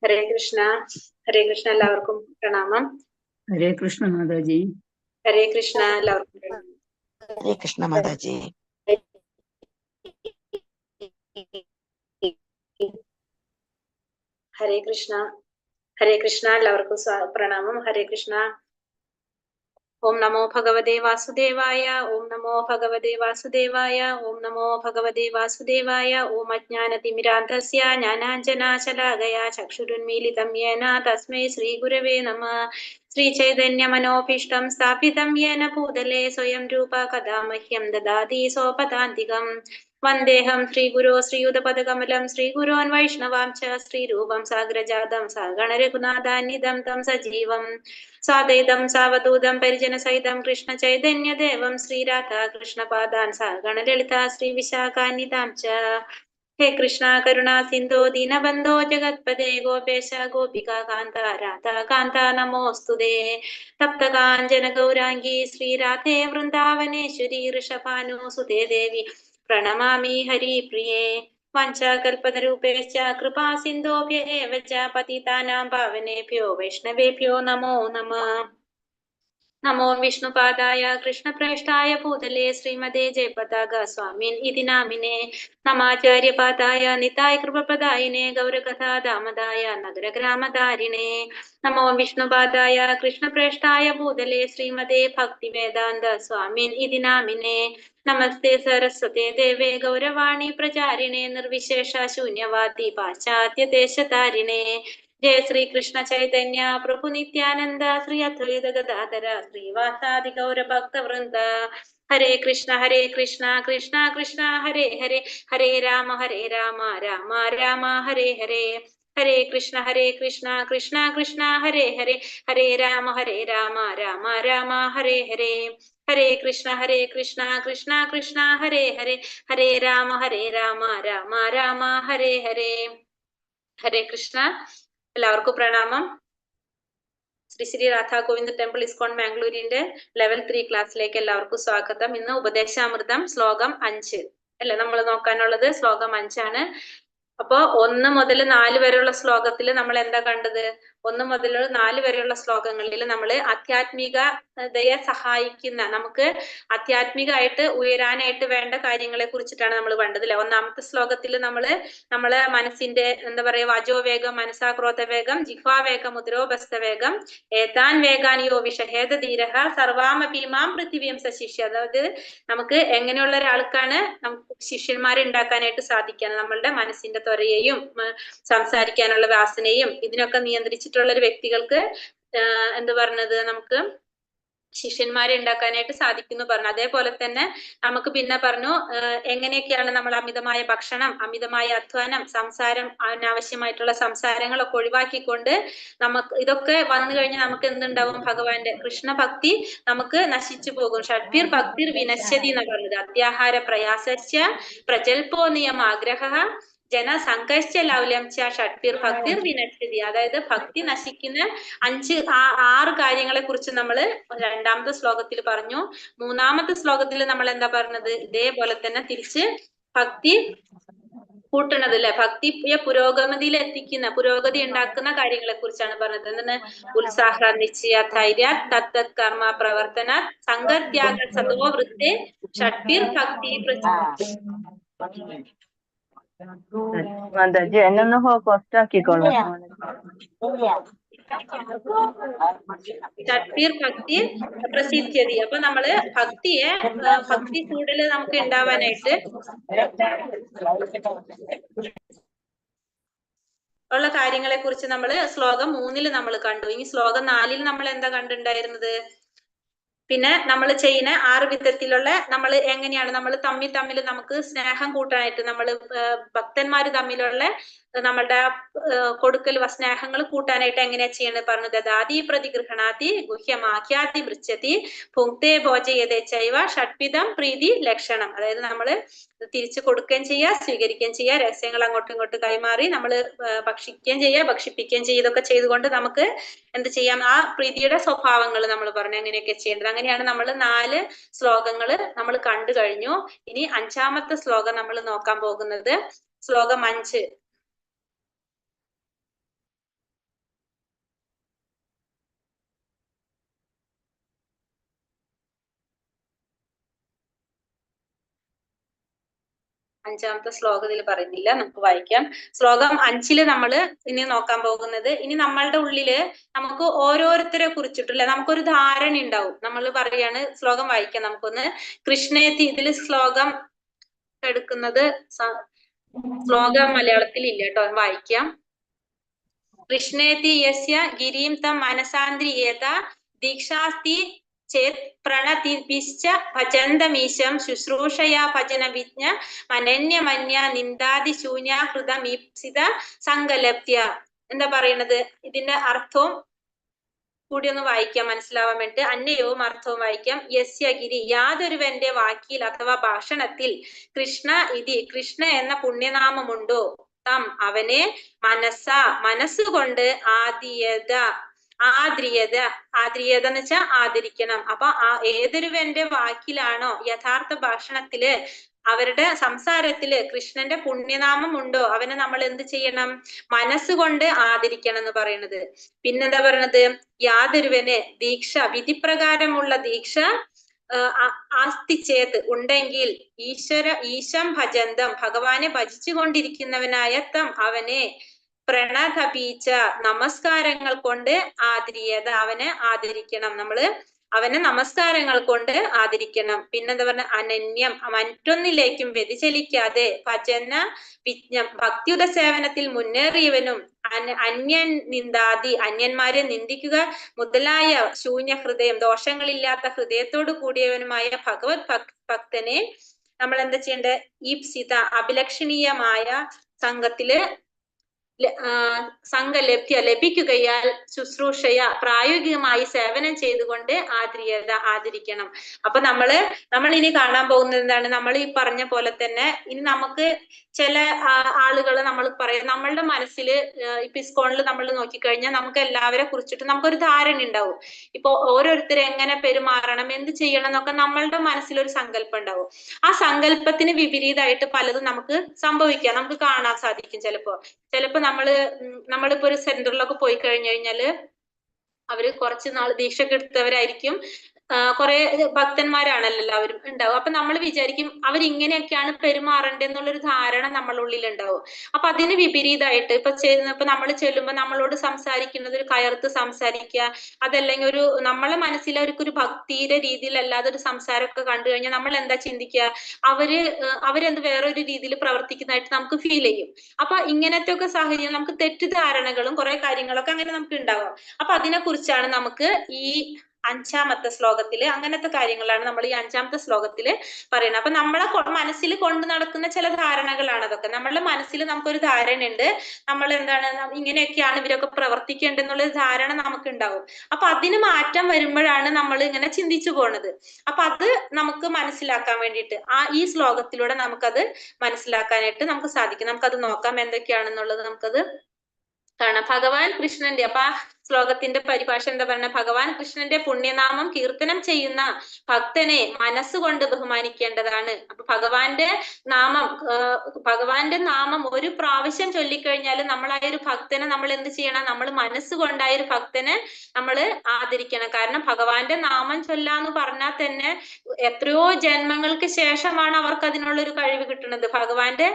ഹരേ കൃഷ്ണ. ഹരേ കൃഷ്ണ. എല്ലാവർക്കും പ്രണാമം. ഹരേ കൃഷ്ണ മാതാജി. ഹരേ കൃഷ്ണ. എല്ലാവർക്കും പ്രണാമം. ഹരേ കൃഷ്ണ മാതാജി. ഹരേ കൃഷ്ണ. ഹരേ കൃഷ്ണ. എല്ലാവർക്കും പ്രണാമം. ഹരേ കൃഷ്ണ. ഓം നമോ ഭഗവതേ വാസുദേവായ. ഓം നമോ ഭഗവതേ വാസുദേവായ. ഓം നമോ ഭഗവതേ വാസുദേവായ. ഓം അജ്ഞാനതിമിരാന്ധസ്യ ജ്ഞാനാഞ്ജനാശലാകയാ ചക്ഷുരുന്മീലിതം യേന തസ്മൈ ശ്രീഗുരവേ നമഃ. ശ്രീചൈതന്യമനോഭീഷ്ടം സ്ഥാപിതം യേന ഭൂതലേ സ്വയം രൂപ കഥാ മഹ്യം ദദാതി സ്വപദാന്തികം. വന്ദേഹം ശ്രീഗുരോ ശ്രീയുതപദകമലം ശ്രീഗുരോൻ വൈഷ്ണവാം ച ശ്രീരൂപം സാഗ്രജാതം സഗണരഘുനാഥാന്വിതം തം സജീവം സാദൈതം സാവധൂതം പരിജനസഹിതം കൃഷ്ണ ചൈതന്യദേവം ശ്രീരാധാ കൃഷ്ണപാദാൻ സഗണലളിതാ ശ്രീവിശാഖാന്വിതാം ച. ഹേ കൃഷ്ണ കരുണാ സിന്ധോ ദീനബന്ധോ ജഗത്പദേ ഗോപേശ ഗോപികാ കാന്ത രാധാ കാന്ത നമോസ്തുതേ. തപ്തകാഞ്ചന ഗൗരാംഗീ ശ്രീരാധേ വൃന്ദാവനേശ്വരി ഋഷഭാനുസുതേ ദേവി പ്രണമാമി ഹരിപ്രിയേ. വാഞ്ചാകൽപതരൂപേശ്ച കൃപാ സിന്ധോഭ്യ ഏവ ച പതിതാനാം പാവനേഭ്യോ വൈഷ്ണവേഭ്യോ നമോ നമഃ. നമോ വിഷ്ണുപാദായ കൃഷ്ണപ്രേഷ്ഠായ ഭൂതലേ ശ്രീമതേ ജയപതാക സ്വാമിൻ ഇതി നാമിനേ. നമാചാര്യപാദായ നിതായ കൃപപ്രദായിനേ ഗൗരകഥാദാമദായ നഗരഗ്രാമധാരിണേ. നമോ വിഷ്ണുപാദായ കൃഷ്ണപ്രേഷ്ഠായ ഭൂതലേ ശ്രീമതേ ഭക്തിവേദാന്ത സ്വാമിൻ ഇതി നാമിനേ. നമസ്തേ സരസ്വതേ ദേവേ ഗൗരവാണി പ്രചാരിണേ നിർവിശേഷ ശൂന്യവാദി പാശ്ചാത്യദേശതാരിണേ. ജയ ശ്രീ കൃഷ്ണ ചൈതന്യ പ്രഭു നിത്യാനന്ദ ശ്രീ അദ്വൈത ഗദാധര ശ്രീവാസാദി ഗൗരഭക്തവൃന്ദ. ഹരേ കൃഷ്ണ കൃഷ്ണ കൃഷ്ണ ഹരേ ഹരേ. ഹരേ രാമ രാമ രാമ ഹരേ ഹരേ. ഹരേ കൃഷ്ണ കൃഷ്ണ കൃഷ്ണ ഹരേ ഹരേ. ഹരേ രാമ രാമ രാമ ഹരേ ഹരേ. ഹരേ കൃഷ്ണ കൃഷ്ണ കൃഷ്ണ ഹരേ ഹരേ. ഹരേ രാമ രാമ രാമ ഹരേ ഹരേ. ഹരേ കൃഷ്ണ. എല്ലാവർക്കും പ്രണാമം. ശ്രീ ശ്രീ രാധാ ഗോവിന്ദ ടെമ്പിൾ ഇസ്കോൺ മാംഗ്ലൂരിന്റെ ലെവൽ 3 ക്ലാസ്സിലേക്ക് എല്ലാവർക്കും സ്വാഗതം. ഇന്ന് ഉപദേശാമൃതം ശ്ലോകം 5 അല്ലെ നമ്മൾ നോക്കാനുള്ളത്. ശ്ലോകം 5 അപ്പോ 1 മുതൽ 4 വരെയുള്ള ശ്ലോകത്തിൽ നമ്മൾ എന്താ കണ്ടത്? 1 മുതൽ 4 വരെയുള്ള ശ്ലോകങ്ങളിൽ നമ്മൾ ആധ്യാത്മികതയെ സഹായിക്കുന്ന, നമുക്ക് ആധ്യാത്മികമായിട്ട് ഉയരാനായിട്ട് വേണ്ട കാര്യങ്ങളെ കുറിച്ചിട്ടാണ് നമ്മൾ കണ്ടത് അല്ലെ. 1ാമത്തെ ശ്ലോകത്തിൽ നമ്മളെ മനസ്സിന്റെ എന്താ പറയാ, വാചോവേഗം, മനസാക്രോധവേഗം, ജിഹ്വാവേഗം, ഉദരോബസ്ഥവേഗം, ഏതാൻ വേഗാൻ യോ വിഷഹേദധീരഃ സർവാമപീമാം പൃഥിവീം സശിഷ്യ. അതായത് നമുക്ക് എങ്ങനെയുള്ള ഒരാൾക്കാണ് നമുക്ക് ശിഷ്യന്മാരെ ഉണ്ടാക്കാനായിട്ട് സാധിക്കാൻ, നമ്മളുടെ മനസ്സിന്റെ ത്വരയെയും സംസാരിക്കാനുള്ള വാസനയും ഇതിനൊക്കെ നിയന്ത്രിച്ചിട്ടുള്ള ഒരു വ്യക്തികൾക്ക് എന്താ പറഞ്ഞത്, നമുക്ക് ശിഷ്യന്മാരെ ഉണ്ടാക്കാനായിട്ട് സാധിക്കുന്നു പറഞ്ഞു. അതേപോലെ തന്നെ നമുക്ക് പിന്നെ പറഞ്ഞു എങ്ങനെയൊക്കെയാണ് നമ്മൾ അമിതമായ ഭക്ഷണം, അമിതമായ അധ്വാനം, സംസാരം, അനാവശ്യമായിട്ടുള്ള സംസാരങ്ങളൊക്കെ ഒഴിവാക്കിക്കൊണ്ട് നമുക്ക് ഇതൊക്കെ വന്നു കഴിഞ്ഞാൽ നമുക്ക് എന്തുണ്ടാവും? ഭഗവാന്റെ കൃഷ്ണഭക്തി നമുക്ക് നശിച്ചു പോകും. ഷഡ്ഭിർ ഭക്തിർ വിനശ്യതി എന്ന് പറഞ്ഞത്. അത്യാഹാര പ്രയാസസ്യ പ്രജൽപോ നിയമാഗ്രഹ ജനസംഘശ്ച ലൗല്യം ച ഷഡ്ഭിർ ഭക്തിർ വിനശ്യതി. അതായത് ഭക്തി നശിക്കുന്ന 6 കാര്യങ്ങളെ കുറിച്ച് നമ്മൾ 2ാമത്തെ ശ്ലോകത്തിൽ പറഞ്ഞു. 3ാമത്തെ ശ്ലോകത്തിൽ നമ്മൾ എന്താ പറഞ്ഞത്? ഇതേപോലെ തന്നെ തിരിച്ച് ഭക്തി കൂട്ടണത് അല്ലെ, ഭക്തിയെ പുരോഗതിയിൽ എത്തിക്കുന്ന, പുരോഗതി ഉണ്ടാക്കുന്ന കാര്യങ്ങളെ കുറിച്ചാണ് പറഞ്ഞത്. എന്താണ്? ഉത്സാഹ, നിശ്ചയ, ധൈര്യ, തത്തത് കർമ്മ പ്രവർത്തന, സംഘത്യാഗ, സതോ വൃത്തെ, ഷഡ്ഭിർ ഭക്തി മാതാജി എന്നൊന്ന് പോസ്റ്റ് ആക്കിക്കോളൂ. ഷഡ്ഭിർ ഭക്തി പ്രസിദ്ധ്യതി. അപ്പൊ നമ്മള് ഭക്തി കൂടുതൽ നമുക്ക് ഉണ്ടാവാനായിട്ട് ഉള്ള കാര്യങ്ങളെ കുറിച്ച് നമ്മൾ ശ്ലോകം 3 നമ്മൾ കണ്ടു. ഇനി ശ്ലോകം 4 നമ്മൾ എന്താ കണ്ടിട്ടുണ്ടായിരുന്നത്? പിന്നെ നമ്മൾ ചെയ്യുന്ന 6 വിധത്തിലുള്ള, നമ്മൾ എങ്ങനെയാണ് നമ്മൾ തമ്മിൽ നമുക്ക് സ്നേഹം കൂട്ടാനായിട്ട്, നമ്മൾ ഭക്തന്മാര് തമ്മിലുള്ള നമ്മളുടെ കൊടുക്കൽ സ്നേഹങ്ങൾ കൂട്ടാനായിട്ട് എങ്ങനെയാ ചെയ്യണത് പറഞ്ഞു. ദദാതി പ്രതിഗൃഹണാതി ഗുഹ്യമാഖ്യാതി മൃച്ഛതി ഭുങ്ക്തേ ഭോജയതേ ചൈവ ഷഡ്വിധം പ്രീതി ലക്ഷണം. അതായത് നമ്മൾ തിരിച്ചു കൊടുക്കുകയും ചെയ്യുക, സ്വീകരിക്കുകയും ചെയ്യുക, രഹസ്യങ്ങൾ അങ്ങോട്ടും ഇങ്ങോട്ടും കൈമാറി നമ്മൾ ഭക്ഷിക്കുകയും ചെയ്യുക, ഭക്ഷിപ്പിക്കുകയും ചെയ്യുക. ഇതൊക്കെ ചെയ്തുകൊണ്ട് നമുക്ക് എന്ത് ചെയ്യാം? ആ പ്രീതിയുടെ സ്വഭാവങ്ങൾ നമ്മൾ പറഞ്ഞു എങ്ങനെയൊക്കെ ചെയ്യേണ്ടത്. അങ്ങനെയാണ് നമ്മൾ 4 ശ്ലോകങ്ങൾ നമ്മൾ കണ്ടു കഴിഞ്ഞു. ഇനി 5ാമത്തെ ശ്ലോകം നമ്മൾ നോക്കാൻ പോകുന്നത്. ശ്ലോകം 5 5ാമത്തെ ശ്ലോകത്തിൽ പറയുന്നില്ല, നമുക്ക് വായിക്കാം. ശ്ലോകം 5 നമ്മൾ ഇനി നോക്കാൻ പോകുന്നത്, ഇനി നമ്മളുടെ ഉള്ളില് നമുക്ക് ഓരോരുത്തരെ കുറിച്ചിട്ടില്ല നമുക്കൊരു ധാരണ ഉണ്ടാവും. നമ്മൾ പറയാണ്, ശ്ലോകം വായിക്കാം നമുക്കൊന്ന്. കൃഷ്ണേതി, ഇതില് ശ്ലോകം എടുക്കുന്നത് ശ്ലോകം മലയാളത്തിൽ ഇല്ല കേട്ടോ, വായിക്കാം. കൃഷ്ണേതി യസ്യ ഗിരിം തം മനസാന്ദ്രിയേത ദീക്ഷാസ്തി ചേത് പ്രണതിഭിശ്ച ഭജന്തമീശം ശുശ്രൂഷയാ ഭജന വിജ്ഞ മനന്യമന്യ നിന്ദാതി ശൂന്യാകൃതമീപ്സിത സങ്കലപ്യ. എന്താ പറയുന്നത്? ഇതിന്റെ അർത്ഥവും കൂടി ഒന്ന് വായിക്കാം മനസ്സിലാവാൻ വേണ്ടി. അന്യവും അർത്ഥവും വായിക്കാം. യസ്യഗിരി, യാതൊരുവന്റെ വാക്കിൽ അഥവാ ഭാഷണത്തിൽ കൃഷ്ണ ഇതി, കൃഷ്ണ എന്ന പുണ്യനാമമുണ്ടോ, തം അവനെ മനസ്സുകൊണ്ട് ആദ്രിയത എന്ന് വെച്ചാൽ ആദരിക്കണം. അപ്പൊ ഏതൊരുവന്റെ വാക്കിലാണോ, യഥാർത്ഥ ഭാഷണത്തില്, അവരുടെ സംസാരത്തില് കൃഷ്ണന്റെ പുണ്യനാമം ഉണ്ടോ, അവനെ നമ്മൾ എന്ത് ചെയ്യണം? മനസ്സുകൊണ്ട് ആദരിക്കണം എന്ന് പറയുന്നത്. പിന്നെന്താ പറയണത്? യാതൊരുവന് ദീക്ഷ, വിധിപ്രകാരമുള്ള ദീക്ഷ ആസ്തിച്ചേത് ഉണ്ടെങ്കിൽ ഈശം ഭജന്തം, ഭഗവാനെ ഭജിച്ചു കൊണ്ടിരിക്കുന്നവനായ തം അവനെ പ്രണതപീച്ച, നമസ്കാരങ്ങൾ കൊണ്ട് ആദരിയത, അവനെ ആദരിക്കണം. നമ്മള് അവനെ നമസ്കാരങ്ങൾ കൊണ്ട് ആദരിക്കണം. പിന്നെന്താ പറഞ്ഞ? അനന്യം, മറ്റൊന്നിലേക്കും വ്യതിചലിക്കാതെ, ഭജന വിജ്ഞം, ഭക്തിയുടെ സേവനത്തിൽ മുന്നേറിയവനും, അന്യൻ നിന്ദാതി, അന്യന്മാരെ നിന്ദിക്കുക മുതലായ ശൂന്യ ഹൃദയം, ദോഷങ്ങളില്ലാത്ത ഹൃദയത്തോട് കൂടിയവനുമായ ഭഗവത് ഭക്തനെ നമ്മൾ എന്താ ചെയ്യേണ്ടത്? ഈപ്സിത, അഭിലഷണീയമായ സംഘത്തില് സംഘലഭ്യ, ലഭിക്കുകയാൽ ശുശ്രൂഷയ, പ്രായോഗികമായി സേവനം ചെയ്തുകൊണ്ട് ആദരിക്കണം. അപ്പൊ നമ്മൾ ഇനി കാണാൻ പോകുന്നത് എന്താണ്? നമ്മൾ ഈ പറഞ്ഞ പോലെ തന്നെ ഇനി നമുക്ക് ചില ആളുകൾ നമ്മൾ പറയാം, നമ്മളുടെ മനസ്സില് ഇപ്പൊ ഇസ്കോണിൽ നമ്മൾ നോക്കിക്കഴിഞ്ഞാൽ നമുക്ക് എല്ലാവരെ കുറിച്ചിട്ട് നമുക്കൊരു ധാരണ ഉണ്ടാവും. ഇപ്പൊ ഓരോരുത്തരും എങ്ങനെ പെരുമാറണം, എന്ത് ചെയ്യണം എന്നൊക്കെ നമ്മളുടെ മനസ്സിലൊരു സങ്കല്പം ഉണ്ടാവും. ആ സങ്കല്പത്തിന് വിപരീതമായിട്ട് പലതും നമുക്ക് സംഭവിക്കാം, നമുക്ക് കാണാൻ സാധിക്കും. ചിലപ്പോ നമ്മളിപ്പോ ഒരു സെന്ററിലൊക്കെ പോയി കഴിഞ്ഞാല് അവര് കുറച്ച് നാൾ ദീക്ഷയൊക്കെ എടുത്തവരായിരിക്കും, കുറെ ഭക്തന്മാരാണല്ലോ എല്ലാവരും ഉണ്ടാവും. അപ്പൊ നമ്മൾ വിചാരിക്കും അവരിങ്ങനെയൊക്കെയാണ് പെരുമാറേണ്ടതെന്നുള്ളൊരു ധാരണ നമ്മളുള്ളിൽ ഉണ്ടാവും. അപ്പൊ അതിന് വിപരീതമായിട്ട് ഇപ്പൊ നമ്മൾ ചെല്ലുമ്പോൾ നമ്മളോട് സംസാരിക്കുന്നത് ഒരു കയർത്ത് സംസാരിക്കുക, അതല്ലെങ്കിൽ നമ്മളെ മനസ്സിൽ അവർക്കൊരു ഭക്തിയുടെ രീതിയിലല്ലാതെ ഒരു സംസാരമൊക്കെ കണ്ടു കഴിഞ്ഞാൽ നമ്മൾ എന്താ ചിന്തിക്കുക? അവരെന്ത് വേറൊരു രീതിയിൽ പ്രവർത്തിക്കുന്നതായിട്ട് നമുക്ക് ഫീൽ ചെയ്യും. അപ്പൊ ഇങ്ങനത്തെ ഒക്കെ സാഹചര്യം നമുക്ക് തെറ്റിദ്ധാരണകളും കുറെ കാര്യങ്ങളൊക്കെ അങ്ങനെ നമുക്ക് ഉണ്ടാവാം. അപ്പൊ അതിനെ കുറിച്ചാണ് നമുക്ക് ഈ 5ാമത്തെ ശ്ലോകത്തില്, അങ്ങനത്തെ കാര്യങ്ങളാണ് നമ്മൾ ഈ 5ാമത്തെ ശ്ലോകത്തില് പറയുന്നത്. അപ്പൊ നമ്മളെ മനസ്സിൽ കൊണ്ടു നടക്കുന്ന ചില ധാരണകളാണ് അതൊക്കെ. നമ്മളുടെ മനസ്സിൽ നമുക്കൊരു ധാരണ ഉണ്ട്, നമ്മൾ എന്താണ് ഇങ്ങനെയൊക്കെയാണ് ഇവരൊക്കെ പ്രവർത്തിക്കേണ്ടെന്നുള്ളൊരു ധാരണ നമുക്ക് ഉണ്ടാവും. അപ്പൊ അതിന് മാറ്റം വരുമ്പോഴാണ് നമ്മൾ ഇങ്ങനെ ചിന്തിച്ചു പോണത്. അപ്പൊ അത് നമുക്ക് മനസ്സിലാക്കാൻ വേണ്ടിയിട്ട് ഈ ശ്ലോകത്തിലൂടെ നമുക്കത് മനസ്സിലാക്കാനായിട്ട് നമുക്ക് സാധിക്കും. നമുക്കത് നോക്കാം എന്തൊക്കെയാണെന്നുള്ളത് നമുക്കത് കാണാം. ഭഗവാൻ കൃഷ്ണന്റെ, അപ്പൊ ആ ശ്ലോകത്തിന്റെ പരിഭാഷ എന്താ പറഞ്ഞ? ഭഗവാൻ കൃഷ്ണന്റെ പുണ്യനാമം കീർത്തനം ചെയ്യുന്ന ഭക്തനെ മനസ്സുകൊണ്ട് ബഹുമാനിക്കേണ്ടതാണ്. അപ്പൊ ഭഗവാന്റെ നാമം ഒരു പ്രാവശ്യം ചൊല്ലിക്കഴിഞ്ഞാൽ നമ്മളായ ഒരു ഭക്തനെ നമ്മൾ എന്ത് ചെയ്യണം? നമ്മൾ മനസ്സുകൊണ്ടായ ഒരു ഭക്തനെ നമ്മൾ ആദരിക്കണം. കാരണം ഭഗവാന്റെ നാമം ചൊല്ലാന്ന് പറഞ്ഞാൽ തന്നെ എത്രയോ ജന്മങ്ങൾക്ക് ശേഷമാണ് അവർക്ക് അതിനുള്ളൊരു കഴിവ് കിട്ടുന്നത്. ഭഗവാന്റെ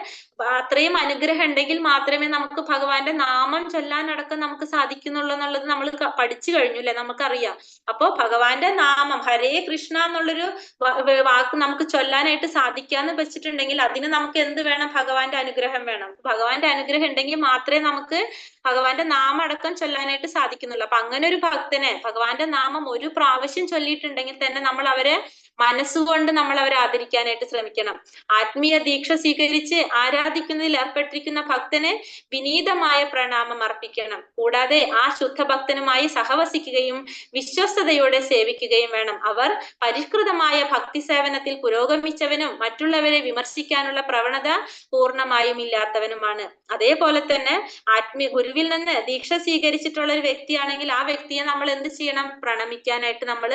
അത്രയും അനുഗ്രഹം ഉണ്ടെങ്കിൽ മാത്രമേ നമുക്ക് ഭഗവാന്റെ നാമം ചൊല്ലാനടക്കം നമുക്ക് സാധിക്കുന്നുള്ളൂ എന്നുള്ളത് നമ്മൾ പഠിച്ചു കഴിഞ്ഞു അല്ലെ, നമുക്കറിയാം. അപ്പോ ഭഗവാന്റെ നാമം ഹരേ കൃഷ്ണ എന്നുള്ളൊരു വാക്ക് നമുക്ക് ചൊല്ലാനായിട്ട് സാധിക്കാന്ന് വെച്ചിട്ടുണ്ടെങ്കിൽ അതിന് നമുക്ക് എന്ത് വേണം? ഭഗവാന്റെ അനുഗ്രഹം വേണം. ഭഗവാന്റെ അനുഗ്രഹം ഉണ്ടെങ്കിൽ മാത്രമേ നമുക്ക് ഭഗവാന്റെ നാമം അടക്കം ചൊല്ലാനായിട്ട് സാധിക്കുന്നുള്ളൂ. അപ്പൊ അങ്ങനെ ഒരു ഭക്തനെ ഭഗവാന്റെ നാമം ഒരു പ്രാവശ്യം ചൊല്ലിയിട്ടുണ്ടെങ്കിൽ തന്നെ നമ്മൾ അവരെ മനസ്സുകൊണ്ട് നമ്മൾ അവരെ ആദരിക്കാനായിട്ട് ശ്രമിക്കണം. ആത്മീയ ദീക്ഷ സ്വീകരിച്ച് ആരാധിക്കുന്നതിൽ ഏർപ്പെട്ടിരിക്കുന്ന ഭക്തനെ വിനീതമായ പ്രണാമം അർപ്പിക്കണം. കൂടാതെ ആ ശുദ്ധ ഭക്തനുമായി സഹവസിക്കുകയും വിശ്വസ്തയോടെ സേവിക്കുകയും വേണം. അവർ പരിഷ്കൃതമായ ഭക്തി സേവനത്തിൽ പുരോഗമിച്ചവനും മറ്റുള്ളവരെ വിമർശിക്കാനുള്ള പ്രവണത പൂർണ്ണമായും ഇല്ലാത്തവനുമാണ്. അതേപോലെ തന്നെ ഗുരുവിൽ നിന്ന് ദീക്ഷ സ്വീകരിച്ചിട്ടുള്ള ഒരു വ്യക്തിയാണെങ്കിൽ ആ വ്യക്തിയെ നമ്മൾ എന്ത് ചെയ്യണം? പ്രണമിക്കാനായിട്ട് നമ്മൾ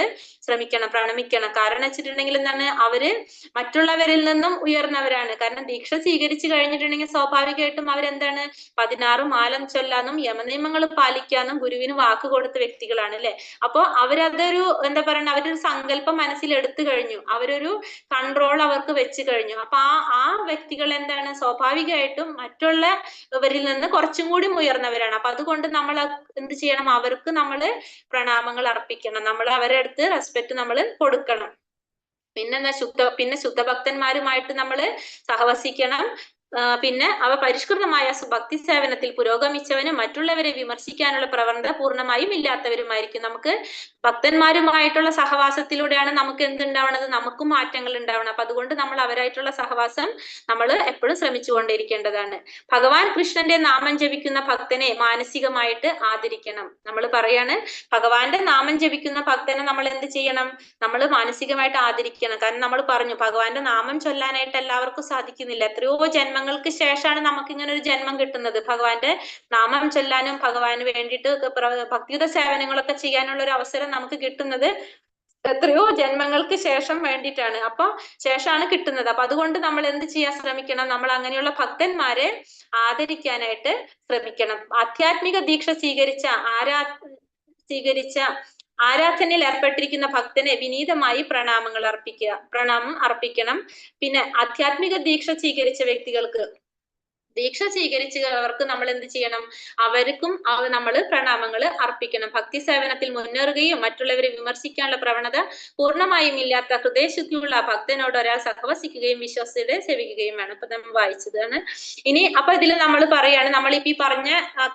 ശ്രമിക്കണം, പ്രണമിക്കണം. കാരണം വെച്ചിട്ടുണ്ടെങ്കിൽ എന്താണ്, അവര് മറ്റുള്ളവരിൽ നിന്നും ഉയർന്നവരാണ്. കാരണം ദീക്ഷ സ്വീകരിച്ചു കഴിഞ്ഞിട്ടുണ്ടെങ്കിൽ സ്വാഭാവികമായിട്ടും അവരെന്താണ്, 16 മാലം ചൊല്ലാനും യമനിയമങ്ങൾ പാലിക്കാനും ഗുരുവിന് വാക്ക് കൊടുത്ത വ്യക്തികളാണ് അല്ലെ. അപ്പൊ അവരതൊരു എന്താ പറയുക, അവരൊരു സങ്കല്പം മനസ്സിൽ എടുത്തു കഴിഞ്ഞു, അവരൊരു കൺട്രോൾ അവർക്ക് വെച്ച് കഴിഞ്ഞു. അപ്പൊ ആ വ്യക്തികൾ എന്താണ്, സ്വാഭാവികമായിട്ടും മറ്റുള്ളവരിൽ നിന്ന് കുറച്ചും കൂടി ഉയർന്നവരാണ്. അപ്പൊ അതുകൊണ്ട് നമ്മൾ എന്ത് ചെയ്യണം, അവർക്ക് നമ്മൾ പ്രണാമങ്ങൾ അർപ്പിക്കണം, നമ്മൾ അവരുടെ അടുത്ത് റെസ്പെക്ട് നമ്മൾ കൊടുക്കണം. പിന്നെ ശുദ്ധഭക്തന്മാരുമായിട്ട് നമ്മൾ സഹവസിക്കണം. പിന്നെ അവ പരിഷ്കൃതമായ ഭക്തി സേവനത്തിൽ പുരോഗമിച്ചവനും മറ്റുള്ളവരെ വിമർശിക്കാനുള്ള പ്രവണത പൂർണ്ണമായും ഇല്ലാത്തവരുമായിരിക്കും. നമുക്ക് ഭക്തന്മാരുമായിട്ടുള്ള സഹവാസത്തിലൂടെയാണ് നമുക്ക് എന്തുണ്ടാവണത്, നമുക്കും മാറ്റങ്ങൾ ഉണ്ടാവണം. അപ്പൊ അതുകൊണ്ട് നമ്മൾ അവരായിട്ടുള്ള സഹവാസം നമ്മൾ എപ്പോഴും ശ്രമിച്ചുകൊണ്ടിരിക്കേണ്ടതാണ്. ഭഗവാൻ കൃഷ്ണന്റെ നാമം ജപിക്കുന്ന ഭക്തനെ മാനസികമായിട്ട് ആദരിക്കണം. നമ്മൾ പറയാണ്, ഭഗവാന്റെ നാമം ജപിക്കുന്ന ഭക്തനെ നമ്മൾ എന്ത് ചെയ്യണം, നമ്മൾ മാനസികമായിട്ട് ആദരിക്കണം. കാരണം നമ്മൾ പറഞ്ഞു, ഭഗവാന്റെ നാമം ചൊല്ലാനായിട്ട് എല്ലാവർക്കും സാധിക്കുന്നില്ല. എത്രയോ ജന്മങ്ങൾക്ക് ശേഷമാണ് നമുക്ക് ഇങ്ങനെ ഒരു ജന്മം കിട്ടുന്നത്. ഭഗവാന്റെ നാമം ചൊല്ലാനും ഭഗവാന് വേണ്ടിയിട്ട് ഭക്തിയുത സേവനങ്ങളൊക്കെ ചെയ്യാനുള്ള ഒരു അവസരം നമുക്ക് കിട്ടുന്നത് എത്രയോ ജന്മങ്ങൾക്ക് ശേഷം വേണ്ടിയിട്ടാണ്, അപ്പൊ ശേഷമാണ് കിട്ടുന്നത്. അപ്പൊ അതുകൊണ്ട് നമ്മൾ എന്ത് ചെയ്യാൻ ശ്രമിക്കണം, നമ്മൾ അങ്ങനെയുള്ള ഭക്തന്മാരെ ആദരിക്കാനായിട്ട് ശ്രമിക്കണം. ആധ്യാത്മിക ദീക്ഷ സ്വീകരിച്ച ആരാധനയിൽ ഏർപ്പെട്ടിരിക്കുന്ന ഭക്തനെ വിനീതമായി പ്രണാമം അർപ്പിക്കണം. പിന്നെ ആധ്യാത്മിക ദീക്ഷ സ്വീകരിച്ച വ്യക്തികൾക്ക്, ദീക്ഷ സ്വീകരിച്ചവർക്ക് നമ്മൾ എന്ത് ചെയ്യണം, അവർക്കും നമ്മൾ പ്രണാമങ്ങൾ അർപ്പിക്കണം. ഭക്തി സേവനത്തിൽ മുന്നേറുകയും മറ്റുള്ളവരെ വിമർശിക്കാനുള്ള പ്രവണത പൂർണ്ണമായും ഇല്ലാത്ത ഹൃദയശുദ്ധിയുള്ള ഭക്തനോട് ഒരാൾ സഹവസിക്കുകയും വിശ്വാസത്തോടെ സേവിക്കുകയും വേണം. ഇപ്പൊ നമ്മൾ വായിച്ചതാണ്. ഇനി അപ്പൊ ഇതിൽ നമ്മൾ പറയാണ്, നമ്മളിപ്പോ ഈ പറഞ്ഞ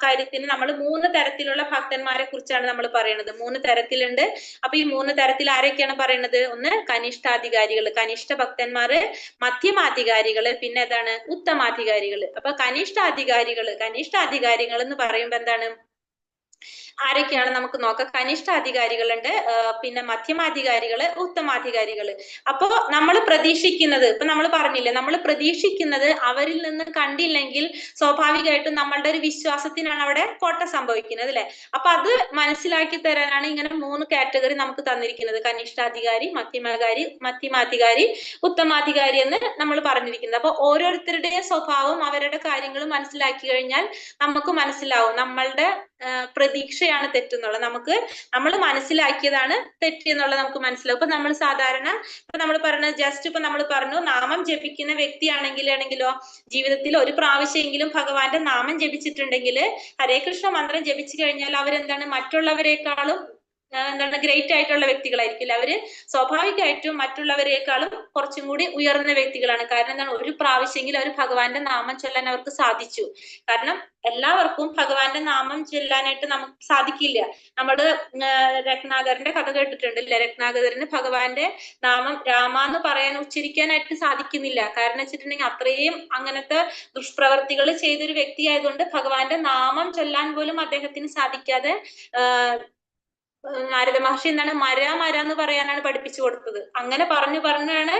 കാര്യത്തിന് നമ്മൾ 3 തരത്തിലുള്ള ഭക്തന്മാരെ കുറിച്ചാണ് നമ്മൾ പറയുന്നത്. 3 തരത്തിലുണ്ട്. അപ്പൊ ഈ 3 തരത്തിൽ ആരൊക്കെയാണ് പറയുന്നത്? ഒന്ന് കനിഷ്ഠാധികാരികൾ, കനിഷ്ഠ ഭക്തന്മാര്, മധ്യമാധികാരികള്, പിന്നെ ഏതാണ്, ഉത്തമാധികാരികള്. അപ്പൊ കനിഷ്ഠാധികാരികൾ എന്ന് പറയുമ്പോ എന്താണ്, ആരൊക്കെയാണ് നമുക്ക് നോക്കാം. കനിഷ്ഠാധികാരികളുണ്ട്, പിന്നെ മധ്യമാധികാരികള്, ഉത്തമാധികാരികള്. അപ്പോ നമ്മൾ പ്രതീക്ഷിക്കുന്നത്, ഇപ്പൊ നമ്മൾ പറഞ്ഞില്ലേ, നമ്മൾ പ്രതീക്ഷിക്കുന്നത് അവരിൽ നിന്ന് കണ്ടില്ലെങ്കിൽ സ്വാഭാവികമായിട്ടും നമ്മളുടെ ഒരു വിശ്വാസത്തിനാണ് അവിടെ കോട്ട സംഭവിക്കുന്നത് അല്ലെ. അപ്പൊ അത് മനസ്സിലാക്കി തരാനാണ് ഇങ്ങനെ 3 കാറ്റഗറി നമുക്ക് തന്നിരിക്കുന്നത്. കനിഷ്ഠാധികാരി, മധ്യമാധികാരി, ഉത്തമാധികാരി എന്ന് നമ്മൾ പറഞ്ഞിരിക്കുന്നത്. അപ്പൊ ഓരോരുത്തരുടെയും സ്വഭാവം, അവരുടെ കാര്യങ്ങൾ മനസ്സിലാക്കി കഴിഞ്ഞാൽ നമുക്ക് മനസ്സിലാവും നമ്മളുടെ പ്രതീക്ഷയാണ് തെറ്റെന്നുള്ളത്. നമ്മൾ മനസ്സിലാക്കിയതാണ് തെറ്റ് എന്നുള്ളത് നമുക്ക് മനസ്സിലാവും. ഇപ്പൊ നമ്മൾ സാധാരണ ഇപ്പൊ നമ്മൾ പറഞ്ഞ ജസ്റ്റ് ഇപ്പൊ നമ്മൾ പറഞ്ഞു, നാമം ജപിക്കുന്ന വ്യക്തിയാണെങ്കിലോ ജീവിതത്തിൽ ഒരു പ്രാവശ്യമെങ്കിലും ഭഗവാന്റെ നാമം ജപിച്ചിട്ടുണ്ടെങ്കിൽ, ഹരേ കൃഷ്ണ മന്ത്രം ജപിച്ചു കഴിഞ്ഞാൽ അവരെന്താണ്, മറ്റുള്ളവരെക്കാളും എന്താണ്, ഗ്രേറ്റ് ആയിട്ടുള്ള വ്യക്തികളായിരിക്കില്ല. അവര് സ്വാഭാവികമായിട്ടും മറ്റുള്ളവരെക്കാളും കുറച്ചും കൂടി ഉയർന്ന വ്യക്തികളാണ്. കാരണം എന്താണ്, ഒരു പ്രാവശ്യമെങ്കിലും അവർ ഭഗവാന്റെ നാമം ചൊല്ലാൻ അവർക്ക് സാധിച്ചു. കാരണം എല്ലാവർക്കും ഭഗവാന്റെ നാമം ചൊല്ലാനായിട്ട് നമുക്ക് സാധിക്കില്ല. നമ്മള് രത്നാകരന്റെ കഥ കേട്ടിട്ടുണ്ടല്ലേ, രത്നാകരന് ഭഗവാന്റെ നാമം രാമ എന്ന് പറയാൻ ഉച്ചരിക്കാനായിട്ട് സാധിക്കുന്നില്ല. കാരണം വെച്ചിട്ടുണ്ടെങ്കിൽ അത്രയും അങ്ങനത്തെ ദുഷ്പ്രവർത്തികൾ ചെയ്തൊരു വ്യക്തി ആയതുകൊണ്ട് ഭഗവാന്റെ നാമം ചൊല്ലാൻ പോലും അദ്ദേഹത്തിന് സാധിക്കാതെ നാരദ മഹർഷി എന്താണ്, മര എന്ന് പറയാനാണ് പഠിപ്പിച്ചു കൊടുത്തത്. അങ്ങനെ പറഞ്ഞാണ്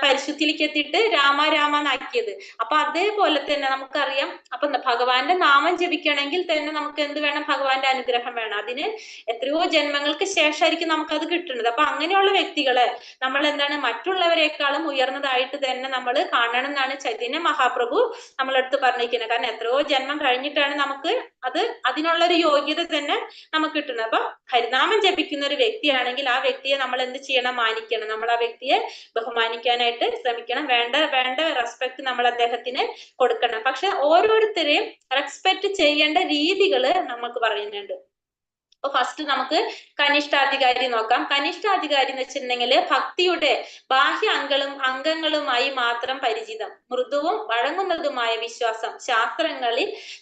പരിശുദ്ധിയിലേക്ക് എത്തിയിട്ട് രാമ എന്നാക്കിയത്. അപ്പൊ അതേപോലെ തന്നെ നമുക്കറിയാം, അപ്പൊ ഭഗവാന്റെ നാമം ജപിക്കണമെങ്കിൽ തന്നെ നമുക്ക് എന്ത് വേണം, ഭഗവാന്റെ അനുഗ്രഹം വേണം. അതിന് എത്രയോ ജന്മങ്ങൾക്ക് ശേഷമായിരിക്കും നമുക്കത് കിട്ടുന്നത്. അപ്പൊ അങ്ങനെയുള്ള വ്യക്തികളെ നമ്മൾ എന്താണ്, മറ്റുള്ളവരെക്കാളും ഉയർന്നതായിട്ട് തന്നെ നമ്മൾ കാണണം എന്നാണ് ചൈതന്യ മഹാപ്രഭു നമ്മളടുത്ത് പറഞ്ഞിരിക്കുന്നത്. കാരണം എത്രയോ ജന്മം കഴിഞ്ഞിട്ടാണ് നമുക്ക് അതിനുള്ളൊരു യോഗ്യത തന്നെ നമുക്ക് കിട്ടുന്നത്. അപ്പൊ ഹരിനാമം ജപിക്കുന്ന ഒരു വ്യക്തിയാണെങ്കിൽ ആ വ്യക്തിയെ നമ്മൾ എന്ത് ചെയ്യണം, മാനിക്കണം. നമ്മൾ ആ വ്യക്തിയെ ബഹുമാനിക്കാനായിട്ട് ശ്രമിക്കണം. വേണ്ട റെസ്പെക്ട് നമ്മൾ അദ്ദേഹത്തിന് കൊടുക്കണം. പക്ഷെ ഓരോരുത്തരെയും റെസ്പെക്ട് ചെയ്യേണ്ട രീതികള് നമുക്ക് പറയുന്നുണ്ട്. അപ്പൊ ഫസ്റ്റ് നമുക്ക് കനിഷ്ഠാധികാരി നോക്കാം. കനിഷ്ഠാധികാരി എന്ന് വെച്ചിട്ടുണ്ടെങ്കിൽ ഭക്തിയുടെ ബാഹ്യ അംഗങ്ങളുമായി മാത്രം പരിചിതം, മൃദുവും വഴങ്ങുന്നതുമായ വിശ്വാസം,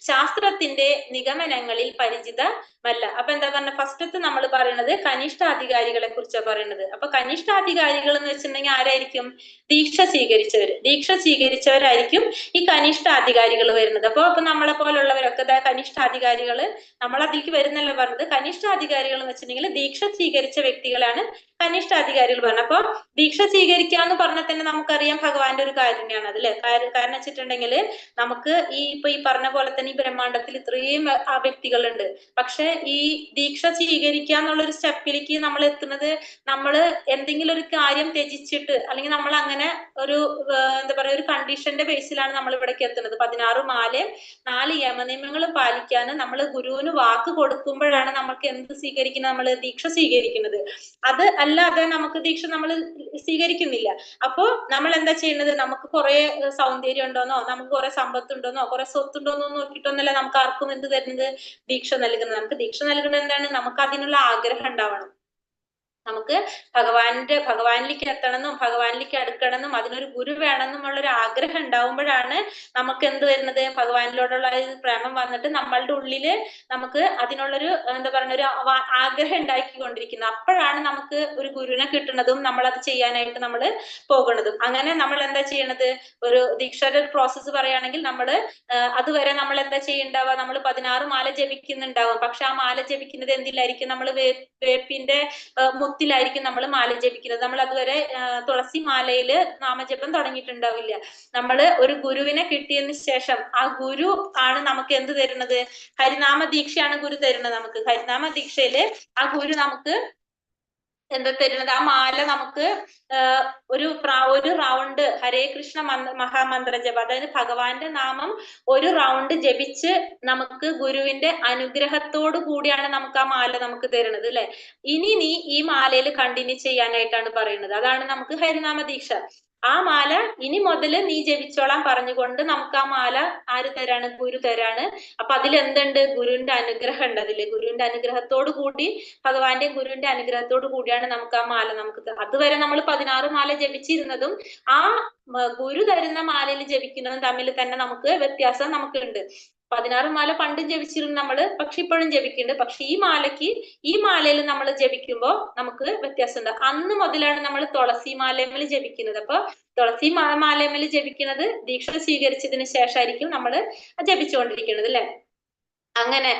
ശാസ്ത്രത്തിന്റെ നിഗമനങ്ങളിൽ പരിചിതമല്ല. അപ്പൊ എന്താ പറഞ്ഞ, ഫസ്റ്റത്തെ നമ്മൾ പറയുന്നത് കനിഷ്ഠാധികാരികളെ കുറിച്ചാണ് പറയുന്നത്. അപ്പൊ കനിഷ്ഠാധികാരികൾ എന്ന് വെച്ചിട്ടുണ്ടെങ്കിൽ ആരായിരിക്കും, ദീക്ഷ സ്വീകരിച്ചവരായിരിക്കും ഈ കനിഷ്ഠാധികാരികൾ വരുന്നത്. അപ്പൊ നമ്മളെ പോലുള്ളവരൊക്കെ കനിഷ്ഠാധികാരികള്, നമ്മൾ അതിലേക്ക് വരുന്നല്ലോ പറഞ്ഞത്. കനിഷ്ഠാധികാരികൾ എന്ന് വെച്ചിട്ടുണ്ടെങ്കിൽ ദീക്ഷ സ്വീകരിച്ച വ്യക്തികളാണ് കനിഷ്ഠാധികാരികൾ പറഞ്ഞത്. അപ്പൊ ദീക്ഷ സ്വീകരിക്കാന്ന് പറഞ്ഞാൽ തന്നെ നമുക്കറിയാം ഭഗവാന്റെ ഒരു കാരുണ്യാണ് അതല്ലേ. കാരണം വെച്ചിട്ടുണ്ടെങ്കിൽ നമുക്ക് ഈ പറഞ്ഞ പോലെ തന്നെ ഈ ബ്രഹ്മാണ്ടത്തിൽ ഇത്രയും വ്യക്തികളുണ്ട്. പക്ഷെ ഈ ദീക്ഷ സ്വീകരിക്കുക എന്നുള്ള ഒരു സ്റ്റെപ്പിലേക്ക് നമ്മൾ എത്തുന്നത് നമ്മൾ എന്തെങ്കിലും ഒരു കാര്യം ത്യജിച്ചിട്ട് അല്ലെങ്കിൽ നമ്മൾ അങ്ങനെ ഒരു എന്താ പറയുക ഒരു കണ്ടീഷന്റെ ബേസിലാണ് നമ്മൾ ഇവിടേക്ക് എത്തുന്നത്. 16 മാലയും 4 യമനിയമങ്ങളും പാലിക്കാൻ നമ്മൾ ഗുരുവിന് വാക്ക് കൊടുക്കുമ്പോഴാണ് നമുക്ക് എന്ത് സ്വീകരിക്കുന്നത്, നമ്മൾ ദീക്ഷ സ്വീകരിക്കുന്നത്. അത് അല്ലാതെ നമുക്ക് ദീക്ഷ നമ്മൾ സ്വീകരിക്കുന്നില്ല. അപ്പോ നമ്മൾ എന്താ ചെയ്യുന്നത്, നമുക്ക് കുറെ സൗന്ദര്യം ഉണ്ടോന്നോ നമുക്ക് കുറെ സമ്പത്തുണ്ടോന്നോ കുറെ സ്വത്തുണ്ടോന്നോ നോക്കിയിട്ടൊന്നല്ല നമുക്ക് ആർക്കും എന്ത് തരുന്നത്, ദീക്ഷ നൽകുന്നത്. നമുക്ക് ദീക്ഷ നൽകുന്നത് എന്താണ്, നമുക്ക് അതിനുള്ള ആഗ്രഹം ഉണ്ടാവണം. നമുക്ക് ഭഗവാനിലേക്ക് എത്തണമെന്നും ഭഗവാനിലേക്ക് അടുക്കണമെന്നും അതിനൊരു ഗുരു വേണമെന്നുമുള്ള ഒരു ആഗ്രഹം ഉണ്ടാവുമ്പോഴാണ് നമുക്ക് എന്ത് വരുന്നത്, ഭഗവാനിലോടുള്ള പ്രേമം വന്നിട്ട് നമ്മളുടെ ഉള്ളില് നമുക്ക് അതിനുള്ളൊരു എന്താ പറയുക ഒരു ആഗ്രഹം ഉണ്ടാക്കിക്കൊണ്ടിരിക്കുന്നത്. അപ്പോഴാണ് നമുക്ക് ഒരു ഗുരുവിനെ കിട്ടുന്നതും നമ്മൾ അത് ചെയ്യാനായിട്ട് നമ്മൾ പോകുന്നതും. അങ്ങനെ നമ്മൾ എന്താ ചെയ്യണത്, ഒരു ദീക്ഷയുടെ ഒരു പ്രോസസ്സ് പറയുകയാണെങ്കിൽ നമ്മൾ അതുവരെ നമ്മൾ എന്താ ചെയ്യണ്ടാവുക, നമ്മൾ 16 മാല ജപിക്കുന്നുണ്ടാവും. പക്ഷെ ആ മാല ജപിക്കുന്നത് എന്തിലായിരിക്കും, നമ്മൾ വേപ്പിന്റെ മുത്തിലായിരിക്കും നമ്മൾ മാല ജപിക്കുന്നത്. നമ്മൾ അതുവരെ തുളസി മാലയില് നാമജപം തുടങ്ങിയിട്ടുണ്ടാവില്ല. നമ്മൾ ഒരു ഗുരുവിനെ കിട്ടിയതിന് ശേഷം ആ ഗുരു ആണ് നമുക്ക് എന്ത് തരുന്നത്, ഹരിനാമ ദീക്ഷയാണ് ഗുരു തരുന്നത്. നമുക്ക് ഹരിനാമ ദീക്ഷയില് ആ ഗുരു നമുക്ക് എന്താ തരുന്നത്, ആ മാല നമുക്ക് ഒരു റൗണ്ട് ഹരേ കൃഷ്ണ മഹാമന്ത്ര ജപം, അതായത് ഭഗവാന്റെ നാമം ഒരു റൗണ്ട് ജപിച്ച് നമുക്ക് ഗുരുവിന്റെ അനുഗ്രഹത്തോടു കൂടിയാണ് നമുക്ക് ആ മാല നമുക്ക് തരുന്നത് അല്ലെ. ഇനി നീ ഈ മാലയിൽ കണ്ടിന്യൂ ചെയ്യാനായിട്ടാണ് പറയുന്നത്. അതാണ് നമുക്ക് ഹരിനാമ ദീക്ഷ. ആ മാല ഇനി മുതല് നീ ജപിച്ചോളാൻ പറഞ്ഞുകൊണ്ട് നമുക്ക് ആ മാല ആര് തരാണ്, ഗുരു തരാണ്. അപ്പൊ അതിൽ എന്തുണ്ട്, ഗുരുവിന്റെ അനുഗ്രഹം ഉണ്ട്. അതില് ഗുരുവിന്റെ അനുഗ്രഹത്തോടു കൂടി ഭഗവാന്റെ ഗുരുവിന്റെ അനുഗ്രഹത്തോടു കൂടിയാണ് നമുക്ക് ആ മാല നമുക്ക് അതുവരെ നമ്മൾ 16 മാല ജപിച്ചിരുന്നതും ആ ഗുരു തരുന്ന മാലയിൽ ജപിക്കുന്നതും തമ്മിൽ തന്നെ നമുക്ക് വ്യത്യാസം നമുക്കുണ്ട്. 16 മാല പണ്ടും ജപിച്ചിരുന്നു നമ്മള്, പക്ഷെ ഇപ്പോഴും ജപിക്കുന്നുണ്ട്. പക്ഷെ ഈ മാലയിൽ നമ്മൾ ജപിക്കുമ്പോൾ നമുക്ക് വ്യത്യാസമുണ്ട്. അന്ന് മുതലാണ് നമ്മൾ തുളസി മാലയിൽ ജപിക്കുന്നത്. അപ്പൊ തുളസി മാലയിൽ ജപിക്കുന്നത് ദീക്ഷ സ്വീകരിച്ചതിന് ശേഷമായിരിക്കും നമ്മൾ ജപിച്ചുകൊണ്ടിരിക്കുന്നത് അല്ലെ.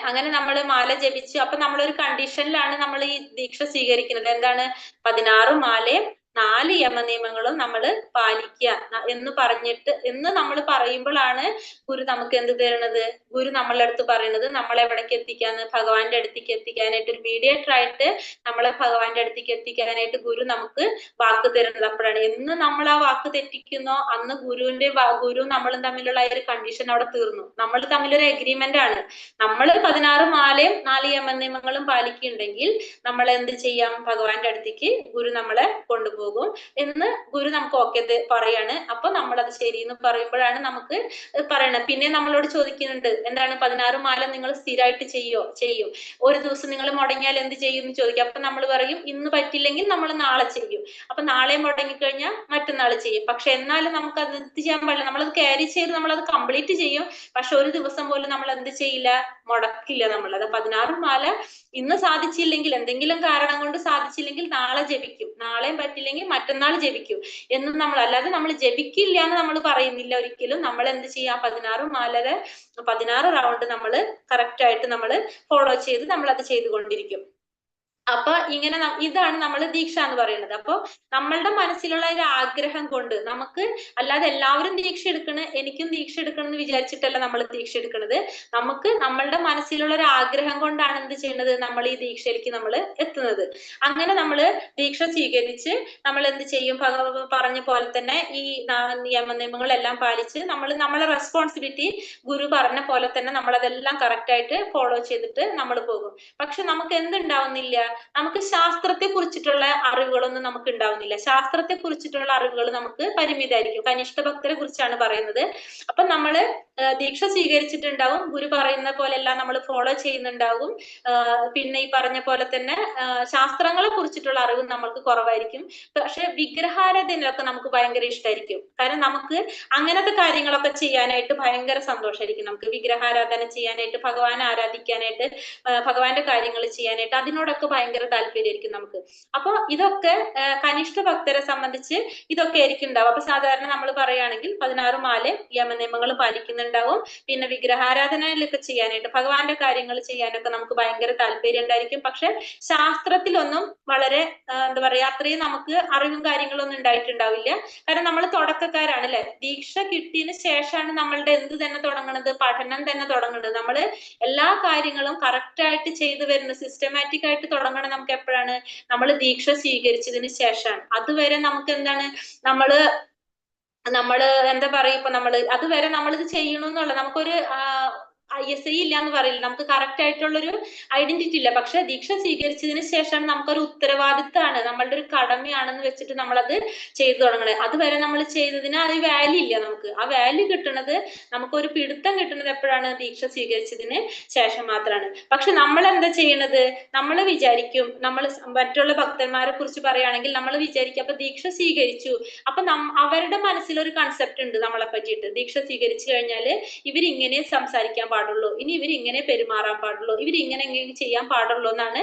അങ്ങനെ നമ്മൾ മാല ജപിച്ചു. അപ്പൊ നമ്മളൊരു കണ്ടീഷനിലാണ് നമ്മൾ ഈ ദീക്ഷ സ്വീകരിക്കുന്നത്. എന്താണ്, 16 മാലയും 4 യമനിയമങ്ങളും നമ്മൾ പാലിക്കുക എന്ന് പറഞ്ഞിട്ട് എന്ന് നമ്മൾ പറയുമ്പോഴാണ് ഗുരു നമുക്ക് എന്ത് തരുന്നത്, ഗുരു നമ്മളെ അടുത്ത് പറയുന്നത് നമ്മളെ എവിടേക്ക് എത്തിക്കാന്ന്, ഭഗവാന്റെ അടുത്തേക്ക് എത്തിക്കാനായിട്ട് ഒരു മീഡിയേറ്റർ ആയിട്ട് നമ്മളെ ഭഗവാന്റെ അടുത്തേക്ക് എത്തിക്കാനായിട്ട് ഗുരു നമുക്ക് വാക്ക് തരുന്നത് അപ്പോഴാണ്. എന്ന് നമ്മൾ ആ വാക്ക് തെറ്റിക്കുന്നോ അന്ന് ഗുരു നമ്മളും തമ്മിലുള്ള ഒരു കണ്ടീഷൻ അവിടെ തീർന്നു. നമ്മൾ തമ്മിലൊരു എഗ്രിമെന്റ് ആണ്. നമ്മൾ 16 മാലയും 4 യമനിയമങ്ങളും പാലിക്കുന്നുണ്ടെങ്കിൽ നമ്മൾ എന്ത് ചെയ്യാം, ഭഗവാന്റെ അടുത്തേക്ക് ഗുരു നമ്മളെ കൊണ്ടുപോകും എന്ന് ഗുരു നമുക്ക് ഓക്കെ പറയാണ്. അപ്പൊ നമ്മളത് ശരി എന്ന് പറയുമ്പോഴാണ് നമുക്ക് പറയണത്. പിന്നെ നമ്മളോട് ചോദിക്കുന്നുണ്ട്, എന്താണ് 16 മാല നിങ്ങൾ സ്ഥിരമായിട്ട് ചെയ്യും, ഒരു ദിവസം നിങ്ങൾ മുടങ്ങിയാൽ എന്ത് ചെയ്യും എന്ന് ചോദിക്കും. അപ്പൊ നമ്മൾ പറയും ഇന്ന് പറ്റില്ലെങ്കിൽ നമ്മൾ നാളെ ചെയ്യും. അപ്പൊ നാളെ മുടങ്ങിക്കഴിഞ്ഞാൽ മറ്റന്നാൾ ചെയ്യും. പക്ഷെ എന്നാലും നമുക്ക് അത് എന്ത് ചെയ്യാൻ പാടില്ല, നമ്മളത് ക്യാരി ചെയ്ത് നമ്മളത് കംപ്ലീറ്റ് ചെയ്യും. പക്ഷെ ഒരു ദിവസം പോലും നമ്മൾ എന്ത് ചെയ്യില്ല, മുടക്കില്ല. നമ്മളത് 16 മാല ഇന്ന് സാധിച്ചില്ലെങ്കിൽ, എന്തെങ്കിലും കാരണം കൊണ്ട് സാധിച്ചില്ലെങ്കിൽ നാളെ ജപിക്കും, നാളെയും പറ്റില്ലെങ്കിൽ മറ്റന്നാൾ ജപിക്കും എന്നും നമ്മൾ, അല്ലാതെ നമ്മൾ ജപിക്കില്ല എന്ന് നമ്മൾ പറയുന്നില്ല ഒരിക്കലും. നമ്മൾ എന്ത് ചെയ്യാം, 16 റൗണ്ട് നമ്മൾ കറക്റ്റ് ആയിട്ട് നമ്മൾ ഫോളോ ചെയ്ത് നമ്മൾ അത് ചെയ്തുകൊണ്ടിരിക്കും. അപ്പൊ ഇങ്ങനെ ഇതാണ് നമ്മൾ ദീക്ഷ എന്ന് പറയുന്നത്. അപ്പൊ നമ്മളുടെ മനസ്സിലുള്ള ഒരു ആഗ്രഹം കൊണ്ട് നമുക്ക്, അല്ലാതെ എല്ലാവരും ദീക്ഷ എടുക്കണ് എനിക്കും ദീക്ഷ എടുക്കണം എന്ന് വിചാരിച്ചിട്ടല്ല നമ്മൾ ദീക്ഷ എടുക്കുന്നത്. നമുക്ക് നമ്മളുടെ മനസ്സിലുള്ള ഒരു ആഗ്രഹം കൊണ്ടാണ് എന്ത് ചെയ്യുന്നത്, നമ്മൾ ഈ ദീക്ഷയിലേക്ക് നമ്മൾ എത്തുന്നത്. അങ്ങനെ നമ്മൾ ദീക്ഷ സ്വീകരിച്ച് നമ്മൾ എന്ത് ചെയ്യും, പറഞ്ഞ പോലെ തന്നെ ഈ നിയമങ്ങളെല്ലാം പാലിച്ച് നമ്മളെ റെസ്പോൺസിബിലിറ്റി ഗുരു പറഞ്ഞ പോലെ തന്നെ നമ്മൾ അതെല്ലാം കറക്റ്റ് ആയിട്ട് ഫോളോ ചെയ്തിട്ട് നമ്മൾ പോകും. പക്ഷെ നമുക്ക് എന്തുണ്ടാവുന്നില്ല, നമുക്ക് ശാസ്ത്രത്തെ കുറിച്ചിട്ടുള്ള അറിവുകളൊന്നും നമുക്ക് ഉണ്ടാവുന്നില്ല. ശാസ്ത്രത്തെ കുറിച്ചിട്ടുള്ള അറിവുകൾ നമുക്ക് പരിമിതമായിരിക്കും. കനിഷ്ഠ ഭക്തരെ കുറിച്ചാണ് പറയുന്നത്. അപ്പൊ നമ്മള് ദീക്ഷ സ്വീകരിച്ചിട്ടുണ്ടാവും, ഗുരു പറയുന്ന പോലെല്ലാം നമ്മൾ ഫോളോ ചെയ്യുന്നുണ്ടാവും. പിന്നെ ഈ പറഞ്ഞ പോലെ തന്നെ ശാസ്ത്രങ്ങളെ കുറിച്ചിട്ടുള്ള അറിവ് നമ്മൾക്ക് കുറവായിരിക്കും. പക്ഷെ വിഗ്രഹാരാധനയൊക്കെ നമുക്ക് ഭയങ്കര ഇഷ്ടമായിരിക്കും. കാരണം നമുക്ക് അങ്ങനത്തെ കാര്യങ്ങളൊക്കെ ചെയ്യാനായിട്ട് ഭയങ്കര സന്തോഷമായിരിക്കും. നമുക്ക് വിഗ്രഹാരാധന ചെയ്യാനായിട്ട്, ഭഗവാനെ ആരാധിക്കാനായിട്ട്, ഭഗവാന്റെ കാര്യങ്ങൾ ചെയ്യാനായിട്ട് അതിനോടൊക്കെ ഭയങ്കര താല്പര്യമായിരിക്കും നമുക്ക്. അപ്പൊ ഇതൊക്കെ കനിഷ്ഠ ഭക്തരെ സംബന്ധിച്ച് ഇതൊക്കെ ആയിരിക്കും ഉണ്ടാവും. അപ്പൊ സാധാരണ നമ്മൾ പറയുകയാണെങ്കിൽ 16 മാല യമനിയമങ്ങൾ പാലിക്കുന്നുണ്ട് ചെയ്യുന്നുണ്ടാവും. പിന്നെ വിഗ്രഹാരാധനയിലൊക്കെ ചെയ്യാനായിട്ട് ഭഗവാന്റെ കാര്യങ്ങൾ ചെയ്യാനൊക്കെ നമുക്ക് ഭയങ്കര താല്പര്യം ഉണ്ടായിരിക്കും. പക്ഷെ ശാസ്ത്രത്തിലൊന്നും വളരെ എന്താ പറയാ അത്രയും നമുക്ക് അറിവും കാര്യങ്ങളൊന്നും ഉണ്ടായിട്ടുണ്ടാവില്ല. കാരണം നമ്മൾ തുടക്കക്കാരാണ് അല്ലെ. ദീക്ഷ കിട്ടിയതിന് ശേഷമാണ് നമ്മളുടെ എന്ത് തന്നെ തുടങ്ങുന്നത്, പഠനം തന്നെ തുടങ്ങുന്നത്. നമ്മള് എല്ലാ കാര്യങ്ങളും കറക്റ്റ് ആയിട്ട് ചെയ്തു വരുന്നത്, സിസ്റ്റമാറ്റിക് ആയിട്ട് തുടങ്ങണം നമുക്ക് എപ്പോഴാണ്, നമ്മൾ ദീക്ഷ സ്വീകരിച്ചതിന് ശേഷമാണ്. അതുവരെ നമുക്ക് എന്താണ്, നമ്മള് എന്താ പറയാ, ഇപ്പൊ അതുവരെ നമ്മളിത് ചെയ്യണമെന്നുള്ള നമുക്കൊരു ISI ഇല്ല എന്ന് പറയില്ല, നമുക്ക് കറക്റ്റ് ആയിട്ടുള്ളൊരു ഐഡന്റിറ്റി ഇല്ല. പക്ഷെ ദീക്ഷ സ്വീകരിച്ചതിന് ശേഷം നമുക്കൊരു ഉത്തരവാദിത്തമാണ്, നമ്മളുടെ ഒരു കടമയാണെന്ന് വെച്ചിട്ട് നമ്മളത് ചെയ്തു തുടങ്ങണേ. അതുവരെ നമ്മൾ ചെയ്തതിന് അത് വാല്യൂ ഇല്ല. നമുക്ക് ആ വാല്യൂ കിട്ടുന്നത്, നമുക്കൊരു പിടുത്തം കിട്ടുന്നത് എപ്പോഴാണ്, ദീക്ഷ സ്വീകരിച്ചതിന് ശേഷം മാത്രമാണ്. പക്ഷെ നമ്മൾ എന്താ ചെയ്യണത്, നമ്മൾ വിചാരിക്കും, നമ്മൾ മറ്റുള്ള ഭക്തന്മാരെ കുറിച്ച് പറയുകയാണെങ്കിൽ നമ്മൾ വിചാരിക്കും അപ്പൊ ദീക്ഷ സ്വീകരിച്ചു, അപ്പൊ അവരുടെ മനസ്സിലൊരു കൺസെപ്റ്റ് ഉണ്ട് നമ്മളെ പറ്റിയിട്ട്. ദീക്ഷ സ്വീകരിച്ചു കഴിഞ്ഞാല് ഇവരിങ്ങനെ സംസാരിക്കാൻ പാടുള്ളൂ, ഇനി ഇവരിങ്ങനെ പെരുമാറാൻ പാടുള്ളൂ, ഇവരിങ്ങനെ ചെയ്യാൻ പാടുള്ളൂ എന്നാണ്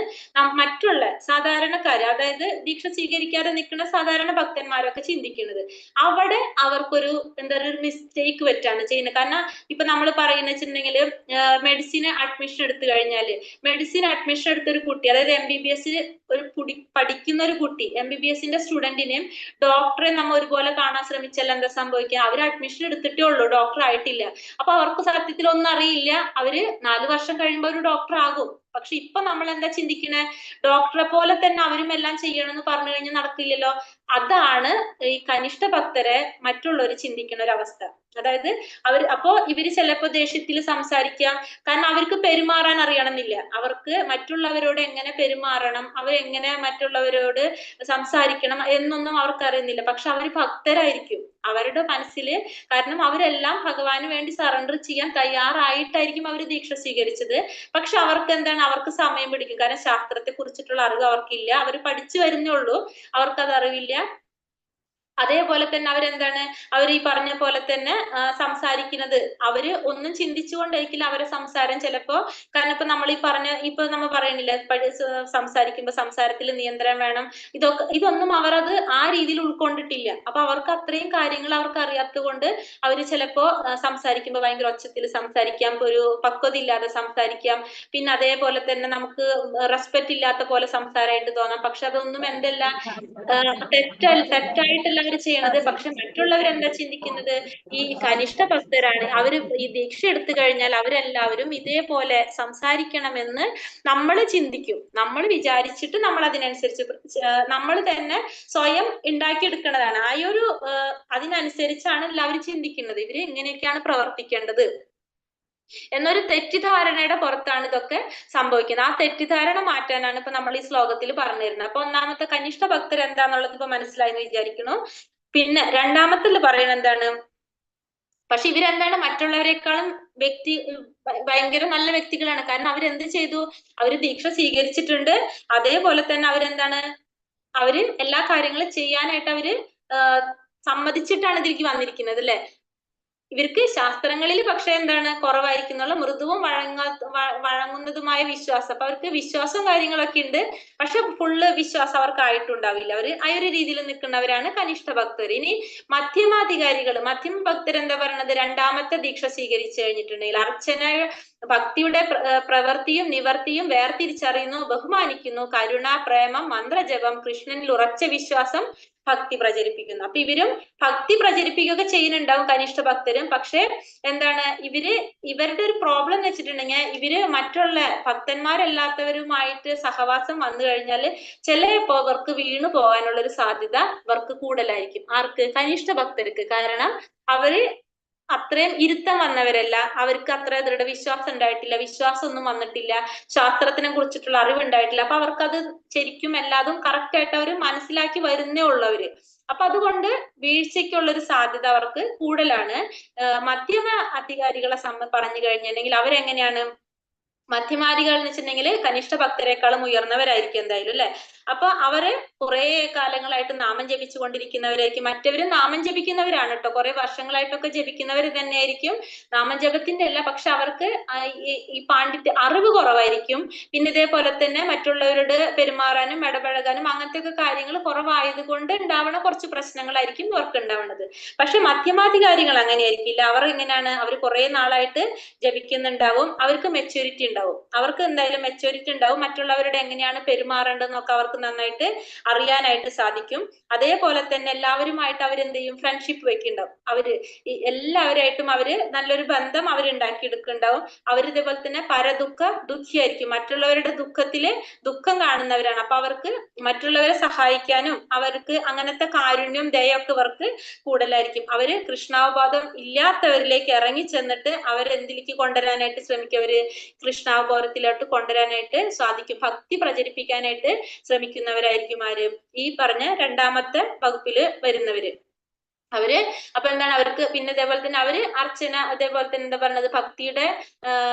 മറ്റുള്ള സാധാരണക്കാര്, അതായത് ദീക്ഷ സ്വീകരിക്കാതെ നിൽക്കുന്ന സാധാരണ ഭക്തന്മാരൊക്കെ ചിന്തിക്കുന്നത്. അവിടെ അവർക്കൊരു എന്താ ഒരു മിസ്റ്റേക്ക് പറ്റാണ് ചെയ്യുന്നത്. കാരണം ഇപ്പൊ നമ്മൾ പറയുന്ന വെച്ചിട്ടുണ്ടെങ്കിൽ മെഡിസിന് അഡ്മിഷൻ എടുത്തു കഴിഞ്ഞാല്, മെഡിസിൻ അഡ്മിഷൻ എടുത്തൊരു കുട്ടി, അതായത് MBBS പഠിക്കുന്ന ഒരു കുട്ടി, MBBSന്റെ സ്റ്റുഡന്റിനെയും ഡോക്ടറെ നമ്മൾ ഒരുപോലെ കാണാൻ ശ്രമിച്ചാൽ എന്താ സംഭവിക്കുക, അവർ അഡ്മിഷൻ എടുത്തിട്ടേ ഉള്ളൂ, ഡോക്ടർ ആയിട്ടില്ല. അപ്പൊ അവർക്ക് സത്യത്തിൽ ഒന്നും അറിയില്ല. അവര് 4 വർഷം കഴിയുമ്പോൾ ഒരു ഡോക്ടർ ആകും. പക്ഷെ ഇപ്പൊ നമ്മൾ എന്താ ചിന്തിക്കണേ, ഡോക്ടറെ പോലെ തന്നെ അവരും എല്ലാം ചെയ്യണമെന്ന് പറഞ്ഞു കഴിഞ്ഞാൽ നടക്കില്ലല്ലോ. അതാണ് ഈ കനിഷ്ഠ ഭക്തരെ മറ്റുള്ളവർ ചിന്തിക്കുന്ന ഒരു അവസ്ഥ. അതായത് അപ്പോ ഇവര് ചിലപ്പോ ദേഷ്യത്തിൽ സംസാരിക്കാം, കാരണം അവർക്ക് പെരുമാറാൻ അറിയണമെന്നില്ല. അവർക്ക് മറ്റുള്ളവരോട് എങ്ങനെ പെരുമാറണം, അവരെങ്ങനെ മറ്റുള്ളവരോട് സംസാരിക്കണം എന്നൊന്നും അവർക്ക് അറിയുന്നില്ല. പക്ഷെ അവർ ഭക്തരായിരിക്കും അവരുടെ മനസ്സില്. കാരണം അവരെല്ലാം ഭഗവാന് വേണ്ടി സറണ്ടർ ചെയ്യാൻ തയ്യാറായിട്ടായിരിക്കും അവർ ദീക്ഷ സ്വീകരിച്ചത്. പക്ഷെ അവർക്ക് എന്താണ്, അവർക്ക് സമയം പിടിക്കും. കാരണം ശാസ്ത്രത്തെ കുറിച്ചിട്ടുള്ള അറിവ് അവർക്കില്ല, അവർ പഠിച്ചു വരുന്നേ ഉള്ളൂ, അവർക്കത് അറിവില്ല. അതേപോലെ തന്നെ അവരെന്താണ്, അവർ ഈ പറഞ്ഞ പോലെ തന്നെ സംസാരിക്കുന്നത്, അവര് ഒന്നും ചിന്തിച്ചുകൊണ്ടായിരിക്കില്ല അവരെ സംസാരം ചിലപ്പോ. കാരണം ഇപ്പൊ നമ്മൾ ഈ നമ്മൾ പറയണില്ല, സംസാരിക്കുമ്പോ സംസാരത്തിൽ നിയന്ത്രണം വേണം, ഇതൊന്നും അവരത് ആ രീതിയിൽ ഉൾക്കൊണ്ടിട്ടില്ല. അപ്പൊ അവർക്ക് അത്രയും കാര്യങ്ങൾ അവർക്ക് അറിയാത്തത് കൊണ്ട് അവര് ചിലപ്പോ സംസാരിക്കുമ്പോ ഭയങ്കര ഒച്ചത്തിൽ സംസാരിക്കാം, ഒരു പക്വത ഇല്ലാതെ സംസാരിക്കാം. പിന്നെ അതേപോലെ തന്നെ നമുക്ക് റെസ്പെക്ട് ഇല്ലാത്ത പോലെ സംസാരമായിട്ട് തോന്നാം. പക്ഷെ അതൊന്നും എന്തല്ല, തെറ്റായിട്ടല്ല അവർ ചെയ്യണത്. പക്ഷെ മറ്റുള്ളവർ എന്താ ചിന്തിക്കുന്നത്, ഈ കനിഷ്ഠ ഭക്തരാണ്, അവര് ഈ ദീക്ഷ എടുത്തു കഴിഞ്ഞാൽ അവരെല്ലാവരും ഇതേപോലെ സംസാരിക്കണമെന്ന് നമ്മൾ ചിന്തിക്കും. നമ്മൾ വിചാരിച്ചിട്ട് നമ്മൾ അതിനനുസരിച്ച് നമ്മൾ തന്നെ സ്വയം ഉണ്ടാക്കിയെടുക്കുന്നതാണ്. ആ ഒരു അതിനനുസരിച്ചാണ് എല്ലാവരും ചിന്തിക്കുന്നത്, ഇവര് എങ്ങനെയൊക്കെയാണ് പ്രവർത്തിക്കേണ്ടത് എന്നൊരു തെറ്റിദ്ധാരണയുടെ പുറത്താണ് ഇതൊക്കെ സംഭവിക്കുന്നത്. ആ തെറ്റിദ്ധാരണ മാറ്റാനാണ് ഇപ്പൊ നമ്മൾ ഈ ശ്ലോകത്തിൽ പറഞ്ഞു തരുന്നത്. അപ്പൊ ഒന്നാമത്തെ കനിഷ്ഠ ഭക്തർ എന്താന്നുള്ളത് ഇപ്പൊ മനസ്സിലായെന്ന് വിചാരിക്കുന്നു. പിന്നെ രണ്ടാമത്തിൽ പറയുന്നത് എന്താണ്, പക്ഷെ ഇവരെന്താണ് മറ്റുള്ളവരെക്കാളും ഭയങ്കര നല്ല വ്യക്തികളാണ്. കാരണം അവരെന്ത് ചെയ്തു, അവര് ദീക്ഷ സ്വീകരിച്ചിട്ടുണ്ട്. അതേപോലെ തന്നെ അവരെന്താണ്, അവര് എല്ലാ കാര്യങ്ങളും ചെയ്യാനായിട്ട് അവര് സമ്മതിച്ചിട്ടാണ് ഇതിലേക്ക് വന്നിരിക്കുന്നത് അല്ലെ. ഇവർക്ക് ശാസ്ത്രങ്ങളിൽ പക്ഷെ എന്താണ് കുറവായിരിക്കുന്നുള്ള മൃദുവും വഴങ്ങുന്നതുമായ വിശ്വാസം. അപ്പൊ അവർക്ക് വിശ്വാസം കാര്യങ്ങളൊക്കെ ഉണ്ട്, പക്ഷെ ഫുള്ള് വിശ്വാസം അവർക്ക് ആയിട്ടുണ്ടാവില്ല. അവര് ആ ഒരു രീതിയിൽ നിൽക്കുന്നവരാണ് കനിഷ്ഠ ഭക്തർ. ഇനി മധ്യമാധികാരികൾ, മധ്യമ ഭക്തർ എന്താ പറയണത്, രണ്ടാമത്തെ ദീക്ഷ സ്വീകരിച്ചു കഴിഞ്ഞിട്ടുണ്ടെങ്കിൽ അർച്ചന ഭക്തിയുടെ പ്രവൃത്തിയും നിവർത്തിയും വേർതിരിച്ചറിയുന്നു, ബഹുമാനിക്കുന്നു, കരുണ, പ്രേമം, മന്ത്രജപം, കൃഷ്ണനിൽ ഉറച്ച വിശ്വാസം, ഭക്തി പ്രചരിപ്പിക്കുന്നു. അപ്പൊ ഇവരും ഭക്തി പ്രചരിപ്പിക്കുകയൊക്കെ ചെയ്യുന്നുണ്ടാവും കനിഷ്ഠ ഭക്തരും. പക്ഷെ എന്താണ്, ഇവരുടെ ഒരു പ്രോബ്ലം എന്ന് വെച്ചിട്ടുണ്ടെങ്കിൽ, ഇവര് മറ്റുള്ള ഭക്തന്മാരല്ലാത്തവരുമായിട്ട് സഹവാസം വന്നു കഴിഞ്ഞാൽ ചിലപ്പോ ഇവർക്ക് വീണു പോകാനുള്ള ഒരു സാധ്യത ഇവർക്ക് കൂടുതലായിരിക്കും. ആർക്ക്, കനിഷ്ഠ ഭക്തർക്ക്. കാരണം അവര് അത്രയും ഇരുത്തം വന്നവരല്ല, അവർക്ക് അത്ര ദൃഢവിശ്വാസം ഉണ്ടായിട്ടില്ല, വിശ്വാസം ഒന്നും വന്നിട്ടില്ല, ശാസ്ത്രത്തിനെ കുറിച്ചിട്ടുള്ള അറിവ് ഉണ്ടായിട്ടില്ല. അപ്പൊ അവർക്കത് ശരിക്കും എല്ലാതും കറക്റ്റ് ആയിട്ട് അവർ മനസ്സിലാക്കി വരുന്നേ ഉള്ളവര്. അപ്പൊ അതുകൊണ്ട് വീഴ്ചയ്ക്കുള്ള ഒരു സാധ്യത അവർക്ക് കൂടുതലാണ്. മധ്യമ അധികാരികളെ പറഞ്ഞു കഴിഞ്ഞിട്ടുണ്ടെങ്കിൽ അവരെങ്ങനെയാണ്, മധ്യമാധികാരികൾ എന്ന് വെച്ചിട്ടുണ്ടെങ്കിൽ കനിഷ്ഠ ഭക്തരെക്കാളും ഉയർന്നവരായിരിക്കും എന്തായാലും അല്ലെ. അപ്പൊ അവര് കുറെ കാലങ്ങളായിട്ട് നാമം ജപിച്ചു കൊണ്ടിരിക്കുന്നവരായിരിക്കും. മറ്റവര് നാമം ജപിക്കുന്നവരാണ് കേട്ടോ, കുറെ വർഷങ്ങളായിട്ടൊക്കെ ജപിക്കുന്നവർ തന്നെയായിരിക്കും. നാമം ജപത്തിന്റെ അല്ല, പക്ഷെ അവർക്ക് ഈ പാണ്ഡിത്യ അറിവ് കുറവായിരിക്കും. പിന്നെ ഇതേപോലെ തന്നെ മറ്റുള്ളവരോട് പെരുമാറാനും ഇടപഴകാനും അങ്ങനത്തെ ഒക്കെ കാര്യങ്ങൾ കുറവായത് കൊണ്ട് ഉണ്ടാവുന്ന കുറച്ച് പ്രശ്നങ്ങളായിരിക്കും ഇവർക്ക് ഉണ്ടാവുന്നത്. പക്ഷെ മധ്യമാധികാരികൾ അങ്ങനെയായിരിക്കില്ല. അവർ എങ്ങനെയാണ്, അവർ കുറെ നാളായിട്ട് ജപിക്കുന്നുണ്ടാവും, അവർക്ക് മെച്യൂരിറ്റി ഉണ്ടാവും. അവർക്ക് എന്തായാലും മെച്യൂരിറ്റി ഉണ്ടാവും. മറ്റുള്ളവരുടെ എങ്ങനെയാണ് പെരുമാറേണ്ടതെന്നൊക്കെ അവർക്ക് നന്നായിട്ട് അറിയാനായിട്ട് സാധിക്കും. അതേപോലെ തന്നെ എല്ലാവരുമായിട്ട് അവരെന്ത് ചെയ്യും, ഫ്രണ്ട്ഷിപ്പ് വെക്കുന്നുണ്ടാവും. അവര് എല്ലാവരായിട്ടും അവര് നല്ലൊരു ബന്ധം അവരുണ്ടാക്കിയെടുക്കുന്നുണ്ടാവും. അവർ ഇതേപോലെ തന്നെ പരദുഃഖ ദുഃഖിയായിരിക്കും. മറ്റുള്ളവരുടെ ദുഃഖത്തില് ദുഃഖം കാണുന്നവരാണ്. അപ്പൊ അവർക്ക് മറ്റുള്ളവരെ സഹായിക്കാനും അവർക്ക് അങ്ങനത്തെ കാരുണ്യം ദയൊക്കെ ഇവർക്ക് കൂടുതലായിരിക്കും. അവര് കൃഷ്ണാവബോധം ഇല്ലാത്തവരിലേക്ക് ഇറങ്ങി ചെന്നിട്ട് അവരെന്തിലേക്ക് കൊണ്ടുവരാനായിട്ട് ശ്രമിക്കും, അവര് കൃഷ്ണാവബോധത്തിലോട്ട് കൊണ്ടുവരാനായിട്ട് സാധിക്കും. ഭക്തി പ്രചരിപ്പിക്കാനായിട്ട് ശ്രമിക്കുന്നവരായിരിക്കും ആര്, ഈ പറഞ്ഞ രണ്ടാമത്തെ വകുപ്പില് വരുന്നവര്. അവര് അപ്പൊ എന്താണ്, അവർക്ക് പിന്നെ ഇതേപോലെ തന്നെ അവര് അർച്ചന, അതേപോലെ തന്നെ എന്താ പറഞ്ഞത്, ഭക്തിയുടെ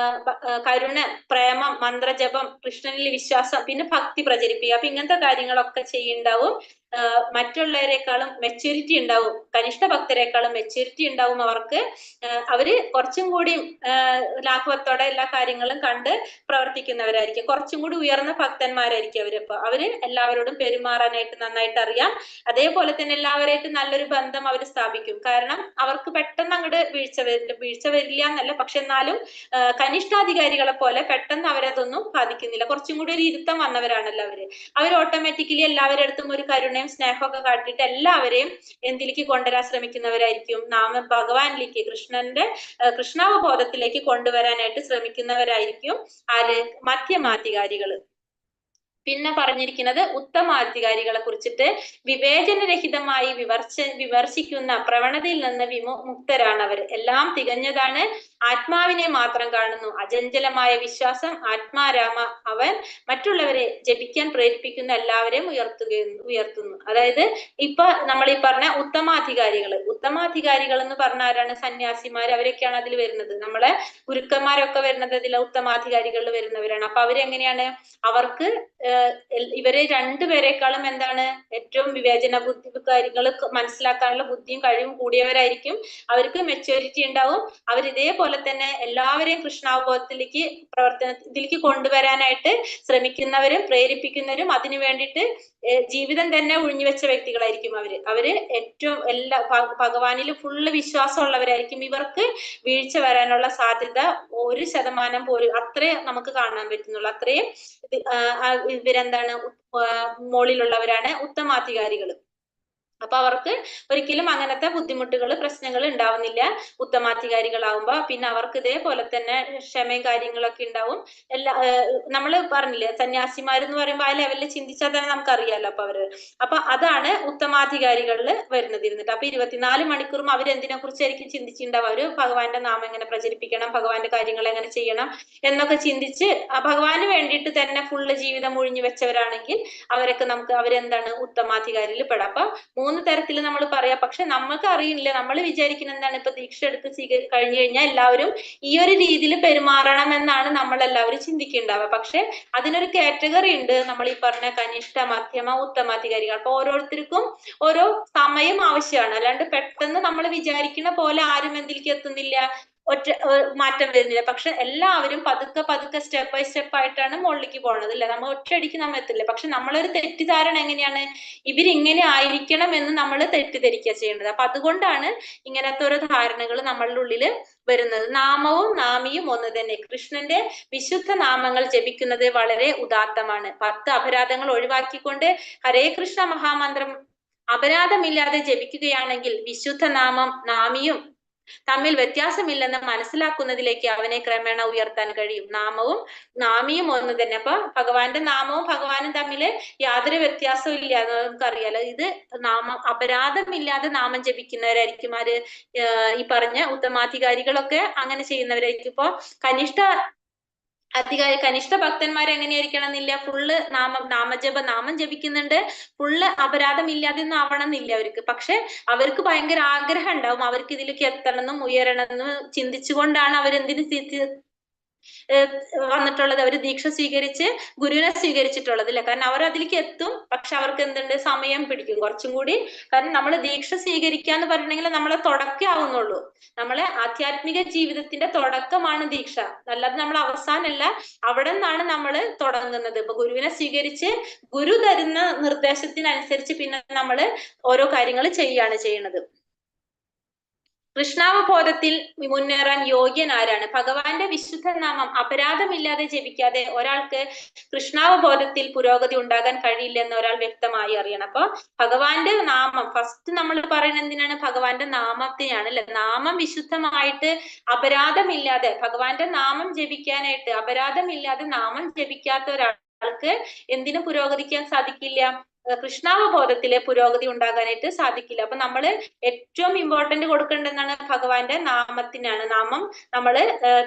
കരുണ, പ്രേമം, മന്ത്രജപം, കൃഷ്ണനിൽ വിശ്വാസം, പിന്നെ ഭക്തി പ്രചരിപ്പിക്കുക. അപ്പൊ ഇങ്ങനത്തെ കാര്യങ്ങളൊക്കെ ചെയ്യുന്നുണ്ടാവും. മറ്റുള്ളവരെക്കാളും മെച്യൂരിറ്റി ഉണ്ടാവും, കനിഷ്ഠ ഭക്തരെക്കാളും മെച്യൂരിറ്റി ഉണ്ടാവും അവർക്ക്. അവര് കുറച്ചും കൂടി ലാഘവത്തോടെ എല്ലാ കാര്യങ്ങളും കണ്ട് പ്രവർത്തിക്കുന്നവരായിരിക്കും. കുറച്ചും കൂടി ഉയർന്ന ഭക്തന്മാരായിരിക്കും അവര്. അപ്പൊ അവര് എല്ലാവരോടും പെരുമാറാനായിട്ട് നന്നായിട്ട് അറിയാം. അതേപോലെ തന്നെ എല്ലാവരായിട്ടും നല്ലൊരു ബന്ധം അവർ സ്ഥാപിക്കും. കാരണം അവർക്ക് പെട്ടെന്ന് അങ്ങോട്ട് വീഴ്ച വരില്ല എന്നല്ല, പക്ഷെ എന്നാലും കനിഷ്ഠാധികാരികളെ പോലെ പെട്ടെന്ന് അവരതൊന്നും ബാധിക്കുന്നില്ല. കുറച്ചും കൂടി ഒരു ഇരുത്തം വന്നവരാണല്ലോ അവര്. അവർ ഓട്ടോമാറ്റിക്കലി എല്ലാവരുടെ അടുത്തും ഒരു കരുണയും സ്നേഹമൊക്കെ കാട്ടിയിട്ട് എല്ലാവരെയും എന്തിലേക്ക് കൊണ്ടുവരാൻ ശ്രമിക്കുന്നവരായിരിക്കും, ഭഗവാനിലേക്ക്, കൃഷ്ണാവബോധത്തിലേക്ക് കൊണ്ടുവരാനായിട്ട് ശ്രമിക്കുന്നവരായിരിക്കും ആര്, മധ്യമാധികാരികള്. പിന്നെ പറഞ്ഞിരിക്കുന്നത് ഉത്തമാധികാരികളെ കുറിച്ചിട്ട്, വിവേചനരഹിതമായി വിമർശിക്കുന്ന പ്രവണതയിൽ നിന്ന് വിമുക്തരാണ് അവർ. എല്ലാം തികഞ്ഞതാണ്, ആത്മാവിനെ മാത്രം കാണുന്നു, അചഞ്ചലമായ വിശ്വാസം, ആത്മാരാമ അവൻ മറ്റുള്ളവരെ ജപിക്കാൻ പ്രേരിപ്പിക്കുന്ന എല്ലാവരെയും ഉയർത്തുന്നു. അതായത് ഇപ്പൊ നമ്മൾ ഈ പറഞ്ഞ ഉത്തമാധികാരികൾ എന്ന് പറഞ്ഞ ആരാണ്, സന്യാസിമാർ, അവരൊക്കെയാണ് അതിൽ വരുന്നത്. നമ്മളെ ഗുരുക്കന്മാരൊക്കെ വരുന്നത് അതിൽ ഉത്തമാധികാരികളിൽ വരുന്നവരാണ്. അപ്പൊ അവരെങ്ങനെയാണ്, അവർക്ക് ഇവരെ രണ്ടുപേരെക്കാളും എന്താണ്, ഏറ്റവും വിവേചന ബുദ്ധി കാര്യങ്ങൾ മനസ്സിലാക്കാനുള്ള ബുദ്ധിയും കഴിവും കൂടിയവരായിരിക്കും. അവർക്ക് മെച്യൂരിറ്റി ഉണ്ടാവും. അവർ ഇതേപോലെ തന്നെ എല്ലാവരെയും കൃഷ്ണാവബോധത്തിലേക്ക് ഇതിലേക്ക് കൊണ്ടുവരാനായിട്ട് ശ്രമിക്കുന്നവരും പ്രേരിപ്പിക്കുന്നവരും അതിനു വേണ്ടിയിട്ട് ജീവിതം തന്നെ ഒഴിഞ്ഞുവെച്ച വ്യക്തികളായിരിക്കും അവര് ഏറ്റവും ഭഗവാനിൽ ഫുള്ള് വിശ്വാസമുള്ളവരായിരിക്കും. ഇവർക്ക് വീഴ്ച വരാനുള്ള സാധ്യത 1% പോലും, അത്രേ നമുക്ക് കാണാൻ പറ്റുന്നുള്ളൂ. അത്രയും ഇവരെന്താണ്, മുകളിലുള്ളവരാണ് ഉത്തമാധികാരികൾ. അപ്പൊ അവർക്ക് ഒരിക്കലും അങ്ങനത്തെ ബുദ്ധിമുട്ടുകൾ, പ്രശ്നങ്ങൾ ഉണ്ടാവുന്നില്ല ഉത്തമാധികാരികളാവുമ്പോ. പിന്നെ അവർക്ക് ഇതേപോലെ തന്നെ ക്ഷമയും കാര്യങ്ങളൊക്കെ ഉണ്ടാവും. നമ്മള് പറഞ്ഞില്ലേ, സന്യാസിമാരെന്ന് പറയുമ്പോൾ ആ ലെവലിൽ ചിന്തിച്ചാൽ തന്നെ നമുക്കറിയാലോ. അപ്പൊ അതാണ് ഉത്തമാധികാരികളിൽ വരുന്നത് ഇരുന്നിട്ട്. അപ്പൊ 24 മണിക്കൂറും അവരെന്തിനെ കുറിച്ചായിരിക്കും ചിന്തിച്ചിട്ടുണ്ടാവും, അവര് ഭഗവാന്റെ നാമം എങ്ങനെ പ്രചരിപ്പിക്കണം, ഭഗവാന്റെ കാര്യങ്ങൾ എങ്ങനെ ചെയ്യണം എന്നൊക്കെ ചിന്തിച്ച് ഭഗവാന് വേണ്ടിയിട്ട് തന്നെ ഫുള്ള് ജീവിതം ഒഴിഞ്ഞു വെച്ചവരാണെങ്കിൽ അവരെന്താണ്, ഉത്തമാധികാരിയിൽ പെടാം. അപ്പൊ 3 തരത്തിൽ നമ്മൾ പറയാം. പക്ഷെ നമുക്ക് അറിയില്ല, നമ്മൾ വിചാരിക്കുന്ന എന്താണ്, ഇപ്പൊ ദീക്ഷ എടുത്ത് കഴിഞ്ഞു കഴിഞ്ഞാൽ എല്ലാവരും ഈ ഒരു രീതിയിൽ പെരുമാറണം എന്നാണ് നമ്മൾ എല്ലാവരും ചിന്തിക്കുന്നുണ്ടാവുക. പക്ഷെ അതിനൊരു കാറ്റഗറി ഉണ്ട്, നമ്മൾ ഈ പറഞ്ഞ കനിഷ്ഠ, മധ്യമ, ഉത്തമാധികാരികൾ. അപ്പൊ ഓരോരുത്തർക്കും ഓരോ സമയം ആവശ്യമാണ്. അല്ലാണ്ട് പെട്ടെന്ന് നമ്മൾ വിചാരിക്കുന്ന പോലെ ആരും എന്തിലേക്ക് എത്തുന്നില്ല, മാറ്റം വരുന്നില്ല. പക്ഷെ എല്ലാവരും പതുക്കെ സ്റ്റെപ്പ് ബൈ സ്റ്റെപ്പ് ആയിട്ടാണ് മുകളിലേക്ക് പോകുന്നത്, അല്ലെ? നമ്മൾ ഒറ്റയടിക്ക് നമ്മൾ എത്തില്ല. പക്ഷെ നമ്മളൊരു തെറ്റിദ്ധാരണ എങ്ങനെയാണ്, ഇവരിങ്ങനെ ആയിരിക്കണം എന്ന് നമ്മൾ തെറ്റിദ്ധരിക്കുക ചെയ്യേണ്ടത്. അപ്പൊ അതുകൊണ്ടാണ് ഇങ്ങനത്തെ ഓരോ ധാരണകൾ നമ്മളുടെ ഉള്ളിൽ വരുന്നത്. നാമവും നാമിയും ഒന്ന് തന്നെ. കൃഷ്ണന്റെ വിശുദ്ധ നാമങ്ങൾ ജപിക്കുന്നത് വളരെ ഉദാത്തമാണ്. 10 അപരാധങ്ങൾ ഒഴിവാക്കിക്കൊണ്ട് ഹരേ കൃഷ്ണ മഹാമന്ത്രം അപരാധമില്ലാതെ ജപിക്കുകയാണെങ്കിൽ വിശുദ്ധ നാമം നാമിയും തമ്മിൽ വ്യത്യാസമില്ലെന്ന് മനസ്സിലാക്കുന്നതിലേക്ക് അവനെ ക്രമേണ ഉയർത്താൻ കഴിയും. നാമവും നാമിയും ഒന്ന് തന്നെ. അപ്പൊ ഭഗവാന്റെ നാമവും ഭഗവാനും തമ്മിൽ യാതൊരു വ്യത്യാസവും ഇല്ല എന്ന് നമുക്കറിയാലോ. ഇത് അപരാധമില്ലാതെ നാമം ജപിക്കുന്നവരായിരിക്കും ആര്, ഈ പറഞ്ഞ ഉത്തമാധികാരികളൊക്കെ അങ്ങനെ ചെയ്യുന്നവരായിരിക്കും. ഇപ്പൊ കനിഷ്ഠ ഭക്തന്മാർ എങ്ങനെയായിരിക്കണം എന്നില്ല, ഫുള്ള് നാമം ജപിക്കുന്നുണ്ട്, ഫുള്ള് അപരാധമില്ലാതെ ഒന്നും ആവണം എന്നില്ല അവർക്ക്. പക്ഷെ അവർക്ക് ഭയങ്കര ആഗ്രഹം ഉണ്ടാവും, അവർക്ക് ഇതിലേക്ക് എത്തണമെന്നും ഉയരണമെന്നും ചിന്തിച്ചുകൊണ്ടാണ് അവരെന്തിന് വന്നിട്ടുള്ളത്, അവർ ദീക്ഷ സ്വീകരിച്ച് ഗുരുവിനെ സ്വീകരിച്ചിട്ടുള്ളത് അല്ലെ. കാരണം അവർ അതിലേക്ക് എത്തും, പക്ഷെ അവർക്ക് എന്തുണ്ട്, സമയം പിടിക്കും കുറച്ചും കൂടി. കാരണം നമ്മൾ ദീക്ഷ സ്വീകരിക്കാന്ന് പറഞ്ഞിട്ടുണ്ടെങ്കിൽ നമ്മളെ തുടക്കേ ആവുന്നുള്ളൂ. നമ്മളെ ആധ്യാത്മിക ജീവിതത്തിന്റെ തുടക്കമാണ് ദീക്ഷ, അല്ലാതെ നമ്മൾ അവസാനമല്ല. അവിടെ നിന്നാണ് നമ്മൾ തുടങ്ങുന്നത്. ഇപ്പൊ ഗുരുവിനെ സ്വീകരിച്ച് ഗുരു തരുന്ന നിർദ്ദേശത്തിനനുസരിച്ച് പിന്നെ നമ്മൾ ഓരോ കാര്യങ്ങൾ ചെയ്യാണ് ചെയ്യുന്നത്. കൃഷ്ണാവബോധത്തിൽ മുന്നേറാൻ യോഗ്യൻ ആരാണ്? ഭഗവാന്റെ വിശുദ്ധ നാമം അപരാധമില്ലാതെ ജപിക്കാതെ ഒരാൾക്ക് കൃഷ്ണാവബോധത്തിൽ പുരോഗതി ഉണ്ടാകാൻ കഴിയില്ലെന്ന് ഒരാൾ വ്യക്തമായി അറിയണം. അപ്പൊ ഭഗവാന്റെ നാമം ഫസ്റ്റ് നമ്മൾ പറയുന്നത് എന്തിനാണ്? ഭഗവാന്റെ നാമത്തിനാണ് അല്ലെ. നാമം വിശുദ്ധമായിട്ട് അപരാധമില്ലാതെ ഭഗവാന്റെ നാമം ജപിക്കാനായിട്ട് അപരാധമില്ലാതെ നാമം ജപിക്കാത്ത ഒരാൾക്ക് എന്തിനു പുരോഗതിക്കാൻ സാധിക്കില്ല? കൃഷ്ണാവബോധത്തിലെ പുരോഗതി ഉണ്ടാകാനായിട്ട് സാധിക്കില്ല. അപ്പൊ നമ്മൾ ഏറ്റവും ഇമ്പോർട്ടന്റ് കൊടുക്കേണ്ടതെന്നാണ് ഭഗവാന്റെ നാമത്തിനാണ്. നാമം നമ്മൾ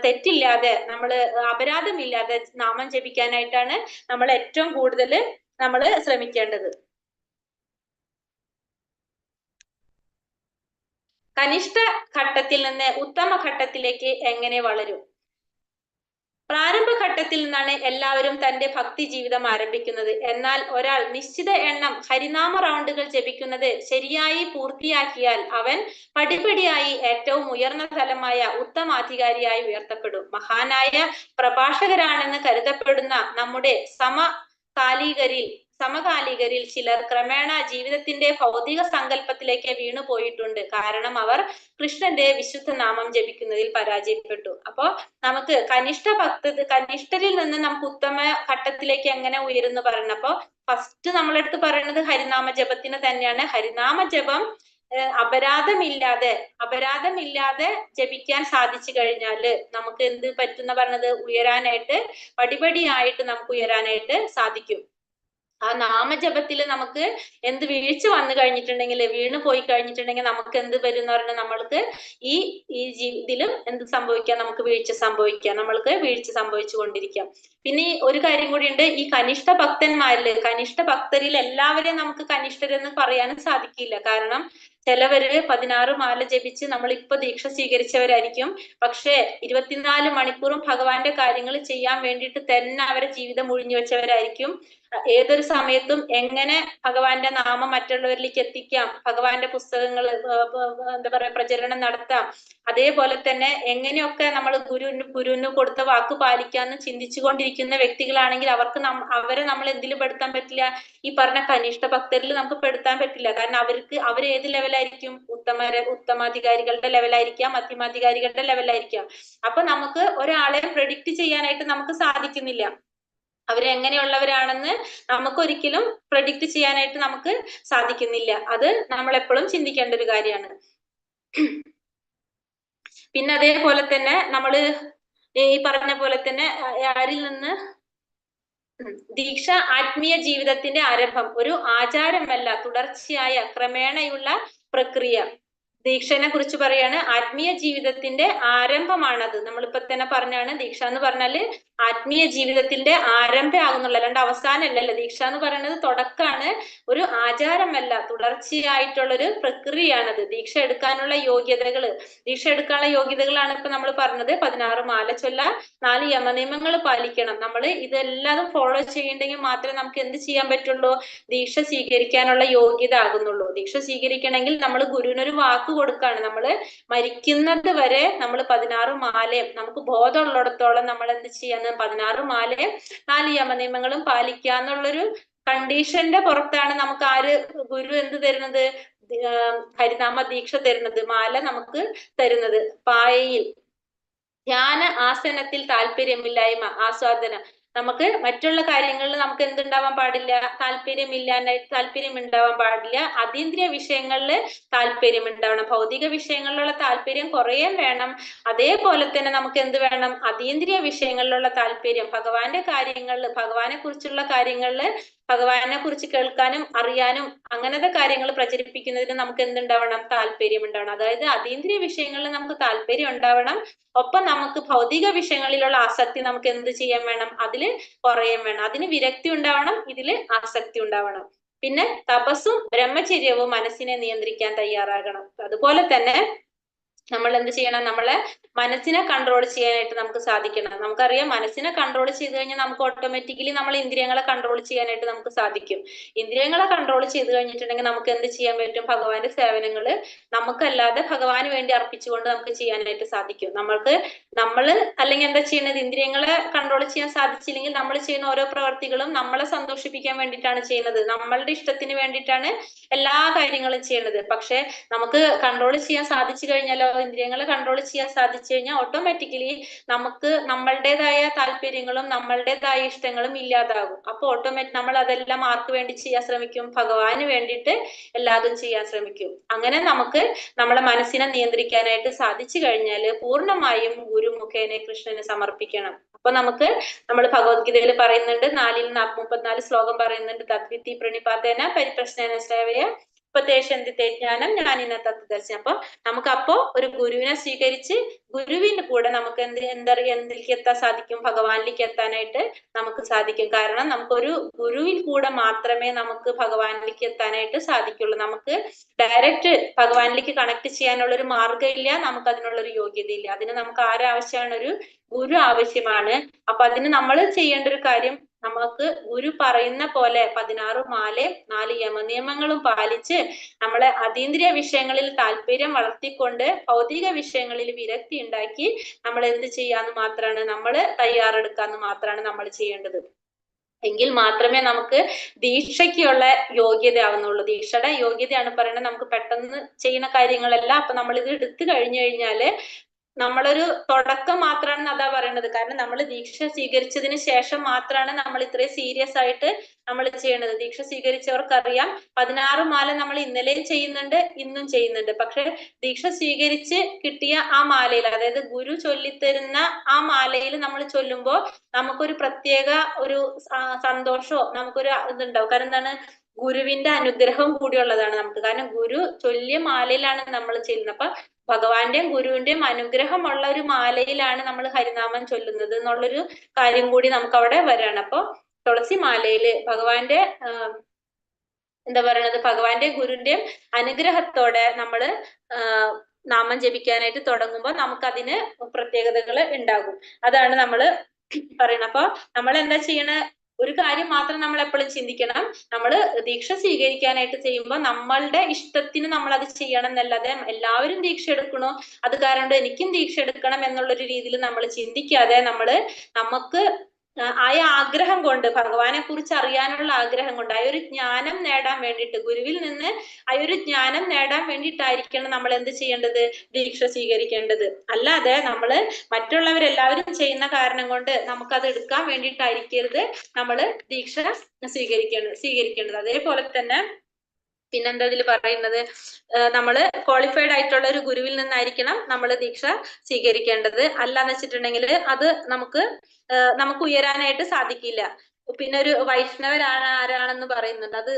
തെറ്റില്ലാതെ, നമ്മൾ അപരാധമില്ലാതെ നാമം ജപിക്കാനായിട്ടാണ് നമ്മൾ ഏറ്റവും കൂടുതൽ നമ്മൾ ശ്രമിക്കേണ്ടത്. കനിഷ്ഠ ഘട്ടത്തിൽ നിന്ന് ഉത്തമ ഘട്ടത്തിലേക്ക് എങ്ങനെ വളരും? പ്രാരംഭഘട്ടത്തിൽ നിന്നാണ് എല്ലാവരും തന്റെ ഭക്തി ജീവിതം ആരംഭിക്കുന്നത്. എന്നാൽ ഒരാൾ നിശ്ചിത എണ്ണം ഹരിനാമ റൗണ്ടുകൾ ജപിക്കുന്നത് ശരിയായി പൂർത്തിയാക്കിയാൽ അവൻ പടിപടിയായി ഏറ്റവും ഉയർന്ന തലമായ ഉത്തമാധികാരിയായി ഉയർത്തപ്പെടും. മഹാനായ പ്രഭാഷകരാണെന്ന് കരുതപ്പെടുന്ന നമ്മുടെ സമകാലികരിൽ ചിലർ ക്രമേണ ജീവിതത്തിന്റെ ഭൗതിക സങ്കല്പത്തിലേക്ക് വീണു പോയിട്ടുണ്ട്. കാരണം അവർ കൃഷ്ണന്റെ വിശുദ്ധ നാമം ജപിക്കുന്നതിൽ പരാജയപ്പെട്ടു. അപ്പോ നമുക്ക് കനിഷ്ഠരിൽ നിന്ന് നമുക്ക് ഉത്തമ ഘട്ടത്തിലേക്ക് എങ്ങനെ ഉയരുന്നു പറയുന്നത്. അപ്പൊ ഫസ്റ്റ് നമ്മളെടുത്ത് പറയുന്നത് ഹരിനാമ ജപത്തിന് തന്നെയാണ്. ഹരിനാമ ജപം അപരാധമില്ലാതെ ജപിക്കാൻ സാധിച്ചു കഴിഞ്ഞാല് നമുക്ക് എന്ത് പറ്റുന്ന പറഞ്ഞത്? ഉയരാനായിട്ട് പടിപടിയായിട്ട് നമുക്ക് ഉയരാനായിട്ട് സാധിക്കും. ആ നാമജപത്തിൽ നമുക്ക് എന്ത് വീഴ്ച വന്നു കഴിഞ്ഞിട്ടുണ്ടെങ്കിൽ, വീണ് പോയി കഴിഞ്ഞിട്ടുണ്ടെങ്കിൽ നമുക്ക് എന്ത് വരും എന്ന് പറഞ്ഞാൽ നമ്മൾക്ക് ഈ ഇതിലും എന്ത് സംഭവിക്കാം? നമുക്ക് വീഴ്ച സംഭവിക്കാം, നമ്മൾക്ക് വീഴ്ച സംഭവിച്ചു കൊണ്ടിരിക്കാം. പിന്നെ ഒരു കാര്യം കൂടി ഉണ്ട്. ഈ കനിഷ്ഠ ഭക്തരിൽ എല്ലാവരെയും നമുക്ക് കനിഷ്ഠരെന്ന് പറയാനും സാധിക്കില്ല. കാരണം ചിലവര് 16 മാല ജപിച്ച് നമ്മളിപ്പോ ദീക്ഷ സ്വീകരിച്ചവരായിരിക്കും. പക്ഷെ 24 മണിക്കൂറും ഭഗവാന്റെ കാര്യങ്ങൾ ചെയ്യാൻ വേണ്ടിയിട്ട് തന്നെ അവരെ ജീവിതം ഒഴിഞ്ഞു വെച്ചവരായിരിക്കും. ഏതൊരു സമയത്തും എങ്ങനെ ഭഗവാന്റെ നാമം മറ്റുള്ളവരിലേക്ക് എത്തിക്കാം, ഭഗവാന്റെ പുസ്തകങ്ങൾ എന്താ പറയാ പ്രചരണം നടത്താം, അതേപോലെ തന്നെ എങ്ങനെയൊക്കെ നമ്മൾ ഗുരുവിന് കൊടുത്ത വാക്ക് പാലിക്കാന്ന് ചിന്തിച്ചു കൊണ്ടിരിക്കുന്ന വ്യക്തികളാണെങ്കിൽ അവരെ നമ്മൾ എന്തിലും പെടുത്താൻ പറ്റില്ല? ഈ പറഞ്ഞ കനിഷ്ഠ ഭക്തരിൽ നമുക്ക് പെടുത്താൻ പറ്റില്ല. കാരണം അവർ ഏത് ലെവലായിരിക്കും? ഉത്തമാധികാരികളുടെ ലെവലായിരിക്കാം, മധ്യമാധികാരികളുടെ ലെവലായിരിക്കാം. അപ്പൊ നമുക്ക് ഒരാളെ പ്രെഡിക്റ്റ് ചെയ്യാനായിട്ട് നമുക്ക് സാധിക്കുന്നില്ല. അവരെങ്ങനെയുള്ളവരാണെന്ന് നമുക്ക് ഒരിക്കലും പ്രെഡിക്റ്റ് ചെയ്യാനായിട്ട് നമുക്ക് സാധിക്കുന്നില്ല. അത് നമ്മൾ എപ്പോഴും ചിന്തിക്കേണ്ട ഒരു കാര്യമാണ്. പിന്നെ അതേപോലെ തന്നെ നമ്മള് ഈ പറഞ്ഞ പോലെ തന്നെ ആരിൽ നിന്ന് ദീക്ഷ ആത്മീയ ജീവിതത്തിന്റെ ആരംഭം ഒരു ആചാരമല്ല, തുടർച്ചയായ ക്രമേണയുള്ള പ്രക്രിയ. ദീക്ഷനെ കുറിച്ച് പറയാണ്, ആത്മീയ ജീവിതത്തിന്റെ ആരംഭമാണത്. നമ്മളിപ്പോ തന്നെ പറഞ്ഞാണ് ദീക്ഷ എന്ന് പറഞ്ഞാല് ആത്മീയ ജീവിതത്തിന്റെ ആരംഭമാകുന്നുള്ള, അല്ലാണ്ട് അവസാനമല്ലല്ലോ. ദീക്ഷ എന്ന് പറയുന്നത് തുടക്കാണ്, ഒരു ആചാരമല്ല, തുടർച്ചയായിട്ടുള്ളൊരു പ്രക്രിയയാണത്. ദീക്ഷ എടുക്കാനുള്ള യോഗ്യതകളാണ് ഇപ്പൊ നമ്മൾ പറഞ്ഞത്. 16 മാല ചൊല്ല, 4 യമനിയമങ്ങൾ പാലിക്കണം. നമ്മൾ ഇതെല്ലാം ഫോളോ ചെയ്യണ്ടെങ്കിൽ മാത്രമേ നമുക്ക് എന്ത് ചെയ്യാൻ പറ്റുള്ളൂ? ദീക്ഷ സ്വീകരിക്കാനുള്ള യോഗ്യത ആകുന്നുള്ളൂ. ദീക്ഷ സ്വീകരിക്കണമെങ്കിൽ നമ്മൾ ഗുരുവിനൊരു വാക്ക് കൊടുക്കാണ്. നമ്മൾ മരിക്കുന്നത് വരെ നമ്മൾ 16 മാലയും നമുക്ക് ബോധമുള്ളിടത്തോളം നമ്മൾ എന്ത് ചെയ്യാന്ന് 16 മാലയും 4 യമനിയമങ്ങളും പാലിക്കാന്നുള്ളൊരു കണ്ടീഷന്റെ പുറത്താണ് നമുക്ക് ഗുരു എന്ത് തരുന്നത്? ഹരിനാമ ദീക്ഷ തരുന്നത്, മാല നമുക്ക് തരുന്നത്. പായയിൽ ധ്യാന ആസനത്തിൽ താല്പര്യമില്ലായ്മ, ആസ്വാദനം. നമുക്ക് മറ്റുള്ള കാര്യങ്ങളിൽ നമുക്ക് എന്തുണ്ടാവാൻ പാടില്ല? താല്പര്യം ഉണ്ടാവാൻ പാടില്ല. അതീന്ദ്രിയ വിഷയങ്ങളിൽ താല്പര്യം ഉണ്ടാവണം. ഭൗതിക വിഷയങ്ങളിലുള്ള താല്പര്യം കുറേ വേണം. അതേപോലെ തന്നെ നമുക്ക് എന്ത് വേണം? അതീന്ദ്രിയ വിഷയങ്ങളിലുള്ള താല്പര്യം, ഭഗവാന്റെ കാര്യങ്ങളിൽ, ഭഗവാനെ കുറിച്ചുള്ള കാര്യങ്ങളിൽ, ഭഗവാനെ കുറിച്ച് കേൾക്കാനും അറിയാനും അങ്ങനത്തെ കാര്യങ്ങൾ പ്രചരിപ്പിക്കുന്നതിന് നമുക്ക് എന്തുണ്ടാവണം? താല്പര്യം ഉണ്ടാവണം. അതായത് അതീന്ദ്രിയ വിഷയങ്ങളിൽ നമുക്ക് താല്പര്യം ഉണ്ടാവണം. ഒപ്പം നമുക്ക് ഭൗതിക വിഷയങ്ങളിലുള്ള ആസക്തി നമുക്ക് എന്ത് ചെയ്യാൻ വേണം? അതില് കുറയും വേണം. അതിന് വിരക്തി ഉണ്ടാവണം, ഇതില് ആസക്തി ഉണ്ടാവണം. പിന്നെ തപസ്സും ബ്രഹ്മചര്യവും മനസ്സിനെ നിയന്ത്രിക്കാൻ തയ്യാറാകണം. അതുപോലെ തന്നെ നമ്മൾ എന്ത് ചെയ്യണം? നമ്മളെ മനസ്സിനെ കൺട്രോൾ ചെയ്യാനായിട്ട് നമുക്ക് സാധിക്കണം. നമുക്കറിയാം, മനസ്സിനെ കൺട്രോൾ ചെയ്ത് കഴിഞ്ഞാൽ നമുക്ക് ഓട്ടോമാറ്റിക്കലി നമ്മൾ ഇന്ദ്രിയങ്ങളെ കൺട്രോൾ ചെയ്യാനായിട്ട് നമുക്ക് സാധിക്കും. ഇന്ദ്രിയങ്ങളെ കൺട്രോൾ ചെയ്ത് കഴിഞ്ഞിട്ടുണ്ടെങ്കിൽ നമുക്ക് എന്ത് ചെയ്യാൻ പറ്റും? ഭഗവാന്റെ സേവനങ്ങള് നമുക്കല്ലാതെ ഭഗവാന് വേണ്ടി അർപ്പിച്ചുകൊണ്ട് നമുക്ക് ചെയ്യാനായിട്ട് സാധിക്കും. നമ്മള് അല്ലെങ്കിൽ എന്താ ചെയ്യുന്നത്? ഇന്ദ്രിയങ്ങളെ കൺട്രോൾ ചെയ്യാൻ സാധിച്ചില്ലെങ്കിൽ നമ്മൾ ചെയ്യുന്ന ഓരോ പ്രവർത്തികളും നമ്മളെ സന്തോഷിപ്പിക്കാൻ വേണ്ടിയിട്ടാണ് ചെയ്യുന്നത്. നമ്മളുടെ ഇഷ്ടത്തിന് വേണ്ടിയിട്ടാണ് എല്ലാ കാര്യങ്ങളും ചെയ്യുന്നത്. പക്ഷെ നമുക്ക് കൺട്രോൾ ചെയ്യാൻ സാധിച്ചു കഴിഞ്ഞാലോ, ഇന്ദ്രിയങ്ങളെ കൺട്രോൾ ചെയ്യാൻ സാധിച്ചു കഴിഞ്ഞാൽ ഓട്ടോമാറ്റിക്കലി നമുക്ക് നമ്മളുടേതായ താല്പര്യങ്ങളും നമ്മളുടേതായ ഇഷ്ടങ്ങളും ഇല്ലാതാകും. അപ്പൊ നമ്മൾ അതെല്ലാം ആർക്ക് വേണ്ടി ചെയ്യാൻ ശ്രമിക്കും? ഭഗവാന് വേണ്ടിയിട്ട് എല്ലാതും ചെയ്യാൻ ശ്രമിക്കും. അങ്ങനെ നമുക്ക് നമ്മളെ മനസ്സിനെ നിയന്ത്രിക്കാനായിട്ട് സാധിച്ചു കഴിഞ്ഞാൽ പൂർണ്ണമായും ഗുരു മുഖേന കൃഷ്ണന് സമർപ്പിക്കണം. അപ്പൊ നമ്മൾ ഭഗവത്ഗീതയിൽ പറയുന്നുണ്ട്, 4-34 ശ്ലോകം പറയുന്നുണ്ട്, തദ്വിത്തി പ്രണിപാതേന പരിപ്രശ്നേന സേവയ ഉപദേശന്തി ജ്ഞാനം ജ്ഞാനിന തത്വദർശനം. അപ്പൊ ഒരു ഗുരുവിനെ സ്വീകരിച്ച് ഗുരുവിന്റെ കൂടെ നമുക്ക് എന്തിലേക്ക് എത്താൻ സാധിക്കും? ഭഗവാനിലേക്ക് എത്താനായിട്ട് നമുക്ക് സാധിക്കും. കാരണം നമുക്കൊരു ഗുരുവിൽ കൂടെ മാത്രമേ നമുക്ക് ഭഗവാനിലേക്ക് എത്താനായിട്ട് സാധിക്കുള്ളൂ. നമുക്ക് ഡയറക്റ്റ് ഭഗവാനിലേക്ക് കണക്ട് ചെയ്യാനുള്ള ഒരു മാർഗ്ഗം ഇല്ല, നമുക്ക് അതിനുള്ളൊരു യോഗ്യത ഇല്ല. അതിന് നമുക്ക് ആരാവശ്യമാണ്? ഒരു ഗുരു ആവശ്യമാണ്. അപ്പൊ അതിന് നമ്മൾ ചെയ്യേണ്ട ഒരു കാര്യം, നമുക്ക് ഗുരു പറയുന്ന പോലെ 16 മാലയും 4 യമനിയമങ്ങളും പാലിച്ച് നമ്മളെ അതീന്ദ്രിയ വിഷയങ്ങളിൽ താല്പര്യം വളർത്തിക്കൊണ്ട് ഭൗതിക വിഷയങ്ങളിൽ വിരക്തി ഉണ്ടാക്കി നമ്മൾ എന്ത് ചെയ്യാന്ന് മാത്രമാണ്? നമ്മൾ തയ്യാറെടുക്കാന്ന് മാത്രമാണ് നമ്മൾ ചെയ്യേണ്ടത്. എങ്കിൽ മാത്രമേ നമുക്ക് ദീക്ഷയ്ക്കുള്ള യോഗ്യത ആവുന്നുള്ളൂ. ദീക്ഷയുടെ യോഗ്യതയാണ് പറയുന്നത്. നമുക്ക് പെട്ടെന്ന് ചെയ്യുന്ന കാര്യങ്ങളല്ല. അപ്പൊ നമ്മൾ ഇത് എടുത്തു കഴിഞ്ഞു കഴിഞ്ഞാല് നമ്മളൊരു തുടക്കം മാത്രമാണ് അതാ പറയുന്നത്. കാരണം നമ്മൾ ദീക്ഷ സ്വീകരിച്ചതിന് ശേഷം മാത്രമാണ് നമ്മൾ ഇത്രയും സീരിയസ് ആയിട്ട് നമ്മൾ ചെയ്യേണ്ടത്. ദീക്ഷ സ്വീകരിച്ചവർക്കറിയാം, 16 മാല നമ്മൾ ഇന്നലെയും ചെയ്യുന്നുണ്ട്, ഇന്നും ചെയ്യുന്നുണ്ട്. പക്ഷെ ദീക്ഷ സ്വീകരിച്ച് കിട്ടിയ ആ മാലയിൽ, അതായത് ഗുരു ചൊല്ലിത്തരുന്ന ആ മാലയിൽ നമ്മൾ ചൊല്ലുമ്പോൾ നമുക്കൊരു പ്രത്യേക ഒരു സന്തോഷമോ നമുക്കൊരു ഇതുണ്ടാവും. കാരണം എന്താണ്? ഗുരുവിന്റെ അനുഗ്രഹം കൂടിയുള്ളതാണ് നമുക്ക്. കാരണം ഗുരു ചൊല്ലിയ മാലയിലാണ് നമ്മൾ ചെയ്യുന്നത്. അപ്പൊ ഭഗവാന്റെയും ഗുരുവിന്റെയും അനുഗ്രഹമുള്ള ഒരു മാലയിലാണ് നമ്മൾ ഹരിനാമം ചൊല്ലുന്നത് എന്നുള്ളൊരു കാര്യം കൂടി നമുക്ക് അവിടെ വരാണ്. അപ്പൊ തുളസി മാലയില് ഭഗവാന്റെ എന്താ പറയണത്? ഭഗവാന്റെ ഗുരുവിന്റെയും അനുഗ്രഹത്തോടെ നമ്മള് നാമം ജപിക്കാനായിട്ട് തുടങ്ങുമ്പോൾ നമുക്കതിന് പ്രത്യേകതകൾ ഉണ്ടാകും. അതാണ് നമ്മള് പറയണത്. അപ്പൊ നമ്മൾ എന്താ ചെയ്യണ? ഒരു കാര്യം മാത്രം നമ്മൾ എപ്പോഴും ചിന്തിക്കണം, നമ്മൾ ദീക്ഷ സ്വീകരിക്കാനായിട്ട് ചെയ്യുമ്പോൾ നമ്മളുടെ ഇഷ്ടത്തിന് നമ്മൾ അത് ചെയ്യണം എന്നല്ലാതെ എല്ലാവരും ദീക്ഷ എടുക്കണോ അത് കാരണം എനിക്കും ദീക്ഷ എടുക്കണം എന്നുള്ളൊരു രീതിയിൽ നമ്മൾ ചിന്തിക്കാതെ നമുക്ക് ആയ ആഗ്രഹം കൊണ്ട്, ഭഗവാനെ കുറിച്ച് അറിയാനുള്ള ആഗ്രഹം കൊണ്ട്, ആ ഒരു ജ്ഞാനം നേടാൻ വേണ്ടിയിട്ട്, ഗുരുവിൽ നിന്ന് ആ ഒരു ജ്ഞാനം നേടാൻ വേണ്ടിയിട്ടായിരിക്കണം നമ്മൾ എന്ത് ചെയ്യേണ്ടത്? ദീക്ഷ സ്വീകരിക്കേണ്ടത്. അല്ലാതെ മറ്റുള്ളവരെല്ലാവരും ചെയ്യുന്ന കാരണം കൊണ്ട് നമുക്കത് എടുക്കാൻ വേണ്ടിയിട്ടായിരിക്കരുത് നമ്മൾ ദീക്ഷ സ്വീകരിക്കേണ്ടത്. അതേപോലെ തന്നെ പിന്നെന്താ ഇതിൽ പറയുന്നത്? നമ്മള് ക്വാളിഫൈഡ് ആയിട്ടുള്ള ഒരു ഗുരുവിൽ നിന്നായിരിക്കണം നമ്മൾ ദീക്ഷ സ്വീകരിക്കേണ്ടത്. അല്ലാന്ന് വെച്ചിട്ടുണ്ടെങ്കിൽ അത് നമുക്ക് ഉയരാനായിട്ട് സാധിക്കില്ല. പിന്നെ ഒരു വൈഷ്ണവരാണ് ആരാണെന്ന് പറയുന്നുണ്ട്, അത്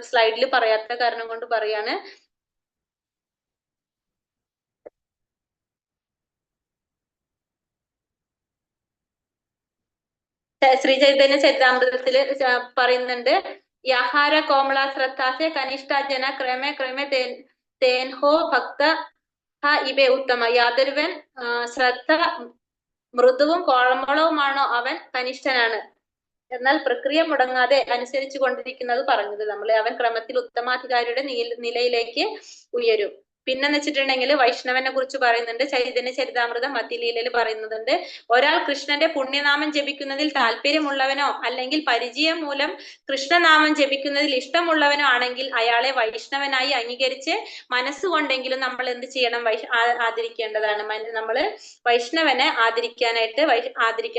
സ്ലൈഡിൽ പറയാത്ത കാരണം കൊണ്ട് പറയാണ്. ശ്രീ ചൈതന്യ ചരിതാമൃതത്തില് പറയുന്നുണ്ട്, യാഹാര കോമള ശ്രദ്ധാസെ കനിഷ്ഠ ജന ക്രമേ ക്രമേ തേൻഹോ ഭക്ത ഇവ ഉത്തമ. യാതൊരുവൻ ശ്രദ്ധ മൃദുവും കോമളവുമാണോ അവൻ കനിഷ്ഠനാണ്. എന്നാൽ പ്രക്രിയ മുടങ്ങാതെ അനുസരിച്ചു കൊണ്ടിരിക്കുന്നത് പറഞ്ഞത് അവൻ ക്രമത്തിൽ ഉത്തമാധികാരിയുടെ നിലയിലേക്ക് ഉയരും. പിന്നെന്ന് വെച്ചിട്ടുണ്ടെങ്കിൽ വൈഷ്ണവനെ കുറിച്ച് പറയുന്നുണ്ട്. ചൈതന്യ ചരിതാമൃതം മധ്യലീലയിൽ പറയുന്നുണ്ട്, ഒരാൾ കൃഷ്ണന്റെ പുണ്യനാമം ജപിക്കുന്നതിൽ താല്പര്യമുള്ളവനോ അല്ലെങ്കിൽ പരിചയം മൂലം കൃഷ്ണനാമം ജപിക്കുന്നതിൽ ഇഷ്ടമുള്ളവനോ ആണെങ്കിൽ അയാളെ വൈഷ്ണവനായി അംഗീകരിച്ച് മനസ്സുകൊണ്ടെങ്കിലും നമ്മൾ എന്ത് ചെയ്യണം? ആദരിക്കേണ്ടതാണ്. നമ്മൾ വൈഷ്ണവനെ ആദരിക്കണം.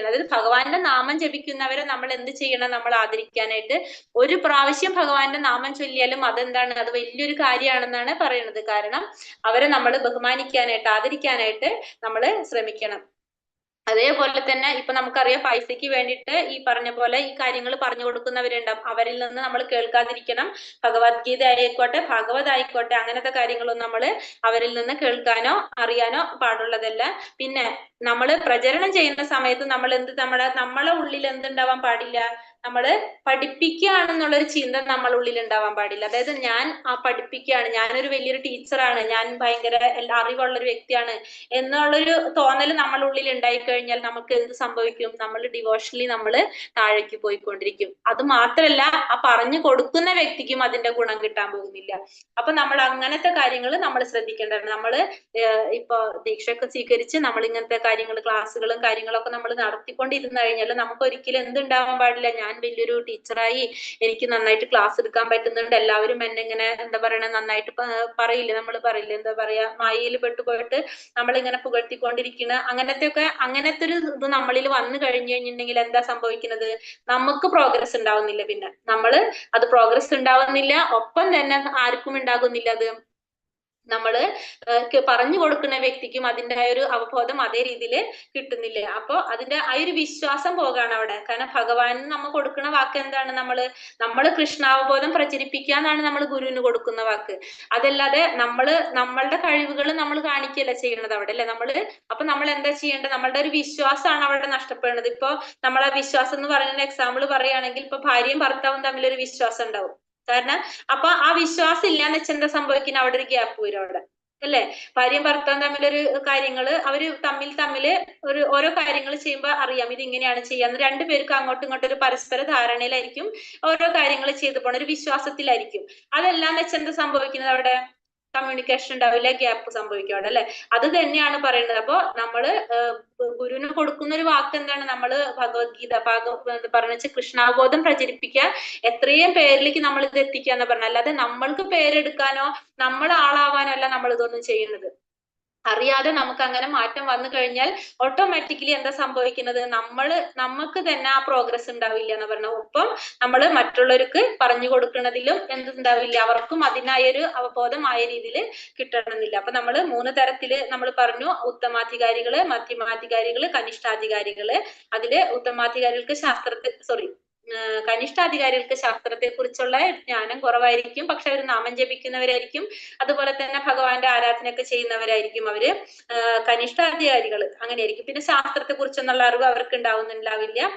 അതായത് ഭഗവാന്റെ നാമം ജപിക്കുന്നവരെ നമ്മൾ എന്ത് ചെയ്യണം? നമ്മൾ ആദരിക്കാനായിട്ട്. ഒരു പ്രാവശ്യം ഭഗവാന്റെ നാമം ചൊല്ലിയാലും അതെന്താണ്? അത് വലിയൊരു കാര്യമാണെന്നാണ് പറയുന്നത്. കാരണം അവരെ നമ്മൾ ബഹുമാനിക്കാനായിട്ട്, ആദരിക്കാനായിട്ട് നമ്മൾ ശ്രമിക്കണം. അതേപോലെ തന്നെ ഇപ്പൊ നമുക്കറിയാം, പൈസയ്ക്ക് വേണ്ടിയിട്ട് ഈ പറഞ്ഞ പോലെ ഈ കാര്യങ്ങൾ പറഞ്ഞു കൊടുക്കുന്നവരുണ്ടാവും. അവരിൽ നിന്ന് നമ്മൾ കേൾക്കാതിരിക്കണം. ഭഗവത്ഗീത ആയിക്കോട്ടെ, ഭാഗവത് ആയിക്കോട്ടെ, അങ്ങനത്തെ കാര്യങ്ങളൊന്നും നമ്മൾ അവരിൽ നിന്ന് കേൾക്കാനോ അറിയാനോ പാടുള്ളതല്ല. പിന്നെ നമ്മൾ പ്രചരണം ചെയ്യുന്ന സമയത്ത് നമ്മളെ ഉള്ളിൽ എന്തുണ്ടാവാൻ പാടില്ല? നമ്മള് പഠിപ്പിക്കുകയാണെന്നുള്ളൊരു ചിന്ത നമ്മളുള്ളിൽ ഉണ്ടാവാൻ പാടില്ല. അതായത് ഞാൻ പഠിപ്പിക്കുകയാണ്, ഞാനൊരു വലിയൊരു ടീച്ചറാണ്, ഞാൻ ഭയങ്കര അറിവുള്ള ഒരു വ്യക്തിയാണ് എന്നുള്ളൊരു തോന്നൽ നമ്മളുള്ളിൽ ഉണ്ടായി കഴിഞ്ഞാൽ നമുക്ക് എന്ത് സംഭവിക്കും? നമ്മൾ ഡിവോഷണലി നമ്മള് താഴേക്ക് പോയിക്കൊണ്ടിരിക്കും. അത് മാത്രല്ല, ആ പറഞ്ഞു കൊടുക്കുന്ന വ്യക്തിക്കും അതിന്റെ ഗുണം കിട്ടാൻ പോകുന്നില്ല. അപ്പൊ നമ്മൾ അങ്ങനത്തെ കാര്യങ്ങൾ നമ്മൾ ശ്രദ്ധിക്കേണ്ടതാണ്. നമ്മള് ഇപ്പൊ ദീക്ഷയൊക്കെ സ്വീകരിച്ച് നമ്മൾ ഇങ്ങനത്തെ കാര്യങ്ങൾ, ക്ലാസ്സുകളും കാര്യങ്ങളൊക്കെ നമ്മൾ നടത്തിക്കൊണ്ടിരുന്നു കഴിഞ്ഞാൽ നമുക്ക് ഒരിക്കലും എന്തുണ്ടാവാൻ പാടില്ല, ഞാൻ വലിയൊരു ടീച്ചറായി എനിക്ക് നന്നായിട്ട് ക്ലാസ് എടുക്കാൻ പറ്റുന്നുണ്ട്, എല്ലാവരും എന്നെ ഇങ്ങനെ എന്താ പറയണ നന്നായിട്ട് പറയില്ലേ, നമ്മൾ പറയില്ലേ എന്താ പറയാ, മായയിൽ പെട്ടുപോയിട്ട് നമ്മളിങ്ങനെ പുകഴ്ത്തിക്കൊണ്ടിരിക്കുന്ന അങ്ങനത്തെ ഒരു ഇത് നമ്മളിൽ വന്നു കഴിഞ്ഞു കഴിഞ്ഞിട്ടുണ്ടെങ്കിൽ എന്താ സംഭവിക്കുന്നത്? നമുക്ക് പ്രോഗ്രസ് ഉണ്ടാവുന്നില്ല. പിന്നെ നമ്മള് അത് പ്രോഗ്രസ് ഉണ്ടാവുന്നില്ല, ഒപ്പം തന്നെ ആർക്കും ഉണ്ടാകുന്നില്ല അത്, നമ്മള് പറഞ്ഞു കൊടുക്കുന്ന വ്യക്തിക്കും അതിന്റെ ആ ഒരു അവബോധം അതേ രീതിയിൽ കിട്ടുന്നില്ല. അപ്പൊ അതിന്റെ ആ ഒരു വിശ്വാസം പോകാണ് അവിടെ. കാരണം ഭഗവാന് നമ്മ കൊടുക്കുന്ന വാക്ക് എന്താണ്? നമ്മള് കൃഷ്ണാവബോധം പ്രചരിപ്പിക്കാന്നാണ് നമ്മൾ ഗുരുവിന് കൊടുക്കുന്ന വാക്ക്. അതല്ലാതെ നമ്മളുടെ കഴിവുകൾ നമ്മൾ കാണിക്കുകയല്ല ചെയ്യുന്നത് അവിടെ, അല്ലെ? അപ്പൊ നമ്മൾ എന്താ ചെയ്യേണ്ടത്? നമ്മളുടെ ഒരു വിശ്വാസമാണ് അവിടെ നഷ്ടപ്പെടുന്നത്. ഇപ്പൊ നമ്മളെ വിശ്വാസം എന്ന് പറയുന്ന എക്സാമ്പിൾ പറയുകയാണെങ്കിൽ, ഇപ്പൊ ഭാര്യയും ഭർത്താവും തമ്മിലൊരു വിശ്വാസം ഉണ്ടാവും. കാരണം അപ്പൊ ആ വിശ്വാസം ഇല്ലാന്ന് വെച്ചാൽ എന്താ സംഭവിക്കുന്നത്? അവിടെ ഒരു ഗ്യാപ്പ് വരും അവിടെ, അല്ലെ? ഭാര്യയും ഭർത്താവും തമ്മിലൊരു കാര്യങ്ങള് അവര് തമ്മില് ഓരോ കാര്യങ്ങൾ ചെയ്യുമ്പോൾ അറിയാം ഇത് ഇങ്ങനെയാണ് ചെയ്യാന്ന്. രണ്ടുപേർക്കും അങ്ങോട്ടും ഇങ്ങോട്ടും ഒരു പരസ്പര ധാരണയിലായിരിക്കും ഓരോ കാര്യങ്ങൾ ചെയ്തു പോണ, ഒരു വിശ്വാസത്തിലായിരിക്കും. അതെല്ലാം വെച്ച് എന്താ സംഭവിക്കുന്നത്? അവിടെ കമ്മ്യൂണിക്കേഷൻ ഉണ്ടാവില്ല, ഗ്യാപ്പ് സംഭവിക്കും അവിടെ, അല്ലെ? അത് തന്നെയാണ് പറയുന്നത്. അപ്പൊ നമ്മള് ഗുരുവിന് കൊടുക്കുന്ന ഒരു വാക്ക് എന്താണ്? നമ്മള് ഭഗവത്ഗീത പറഞ്ഞ കൃഷ്ണാബോധം പ്രചരിപ്പിക്കുക, എത്രയും പേരിലേക്ക് നമ്മൾ ഇത് എത്തിക്കുക എന്ന് പറഞ്ഞാൽ, അല്ലാതെ നമ്മൾക്ക് പേരെടുക്കാനോ നമ്മൾ ആളാവാനോ അല്ല നമ്മൾ ഇതൊന്നും ചെയ്യുന്നത്. അറിയാതെ നമുക്ക് അങ്ങനെ മാറ്റം വന്നു കഴിഞ്ഞാൽ ഓട്ടോമാറ്റിക്കലി എന്താ സംഭവിക്കുന്നത്? നമുക്ക് തന്നെ ആ പ്രോഗ്രസ് ഉണ്ടാവില്ല എന്ന് പറഞ്ഞ, ഒപ്പം നമ്മൾ മറ്റുള്ളവർക്ക് പറഞ്ഞു കൊടുക്കുന്നതിലും എന്തുണ്ടാവില്ല, അവർക്കും അതിനായൊരു അവബോധമായ രീതിയിൽ കിട്ടണമെന്നില്ല. അപ്പൊ നമ്മൾ 3 തരത്തില് നമ്മൾ പറഞ്ഞു: ഉത്തമാധികാരികള്, മധ്യമാധികാരികള്, കനിഷ്ഠാധികാരികള്. അതില് ഉത്തമാധികാരികൾക്ക് കനിഷ്ഠാധികാരികൾക്ക് ശാസ്ത്രത്തെ കുറിച്ചുള്ള ജ്ഞാനം കുറവായിരിക്കും, പക്ഷെ അവർ നാമം ജപിക്കുന്നവരായിരിക്കും, അതുപോലെ തന്നെ ഭഗവാന്റെ ആരാധനയൊക്കെ ചെയ്യുന്നവരായിരിക്കും അവര്. കനിഷ്ഠാധികാരികൾ അങ്ങനെയായിരിക്കും. പിന്നെ ശാസ്ത്രത്തെ കുറിച്ചൊന്നുള്ള അറിവ് അവർക്ക് ഉണ്ടാവില്ല.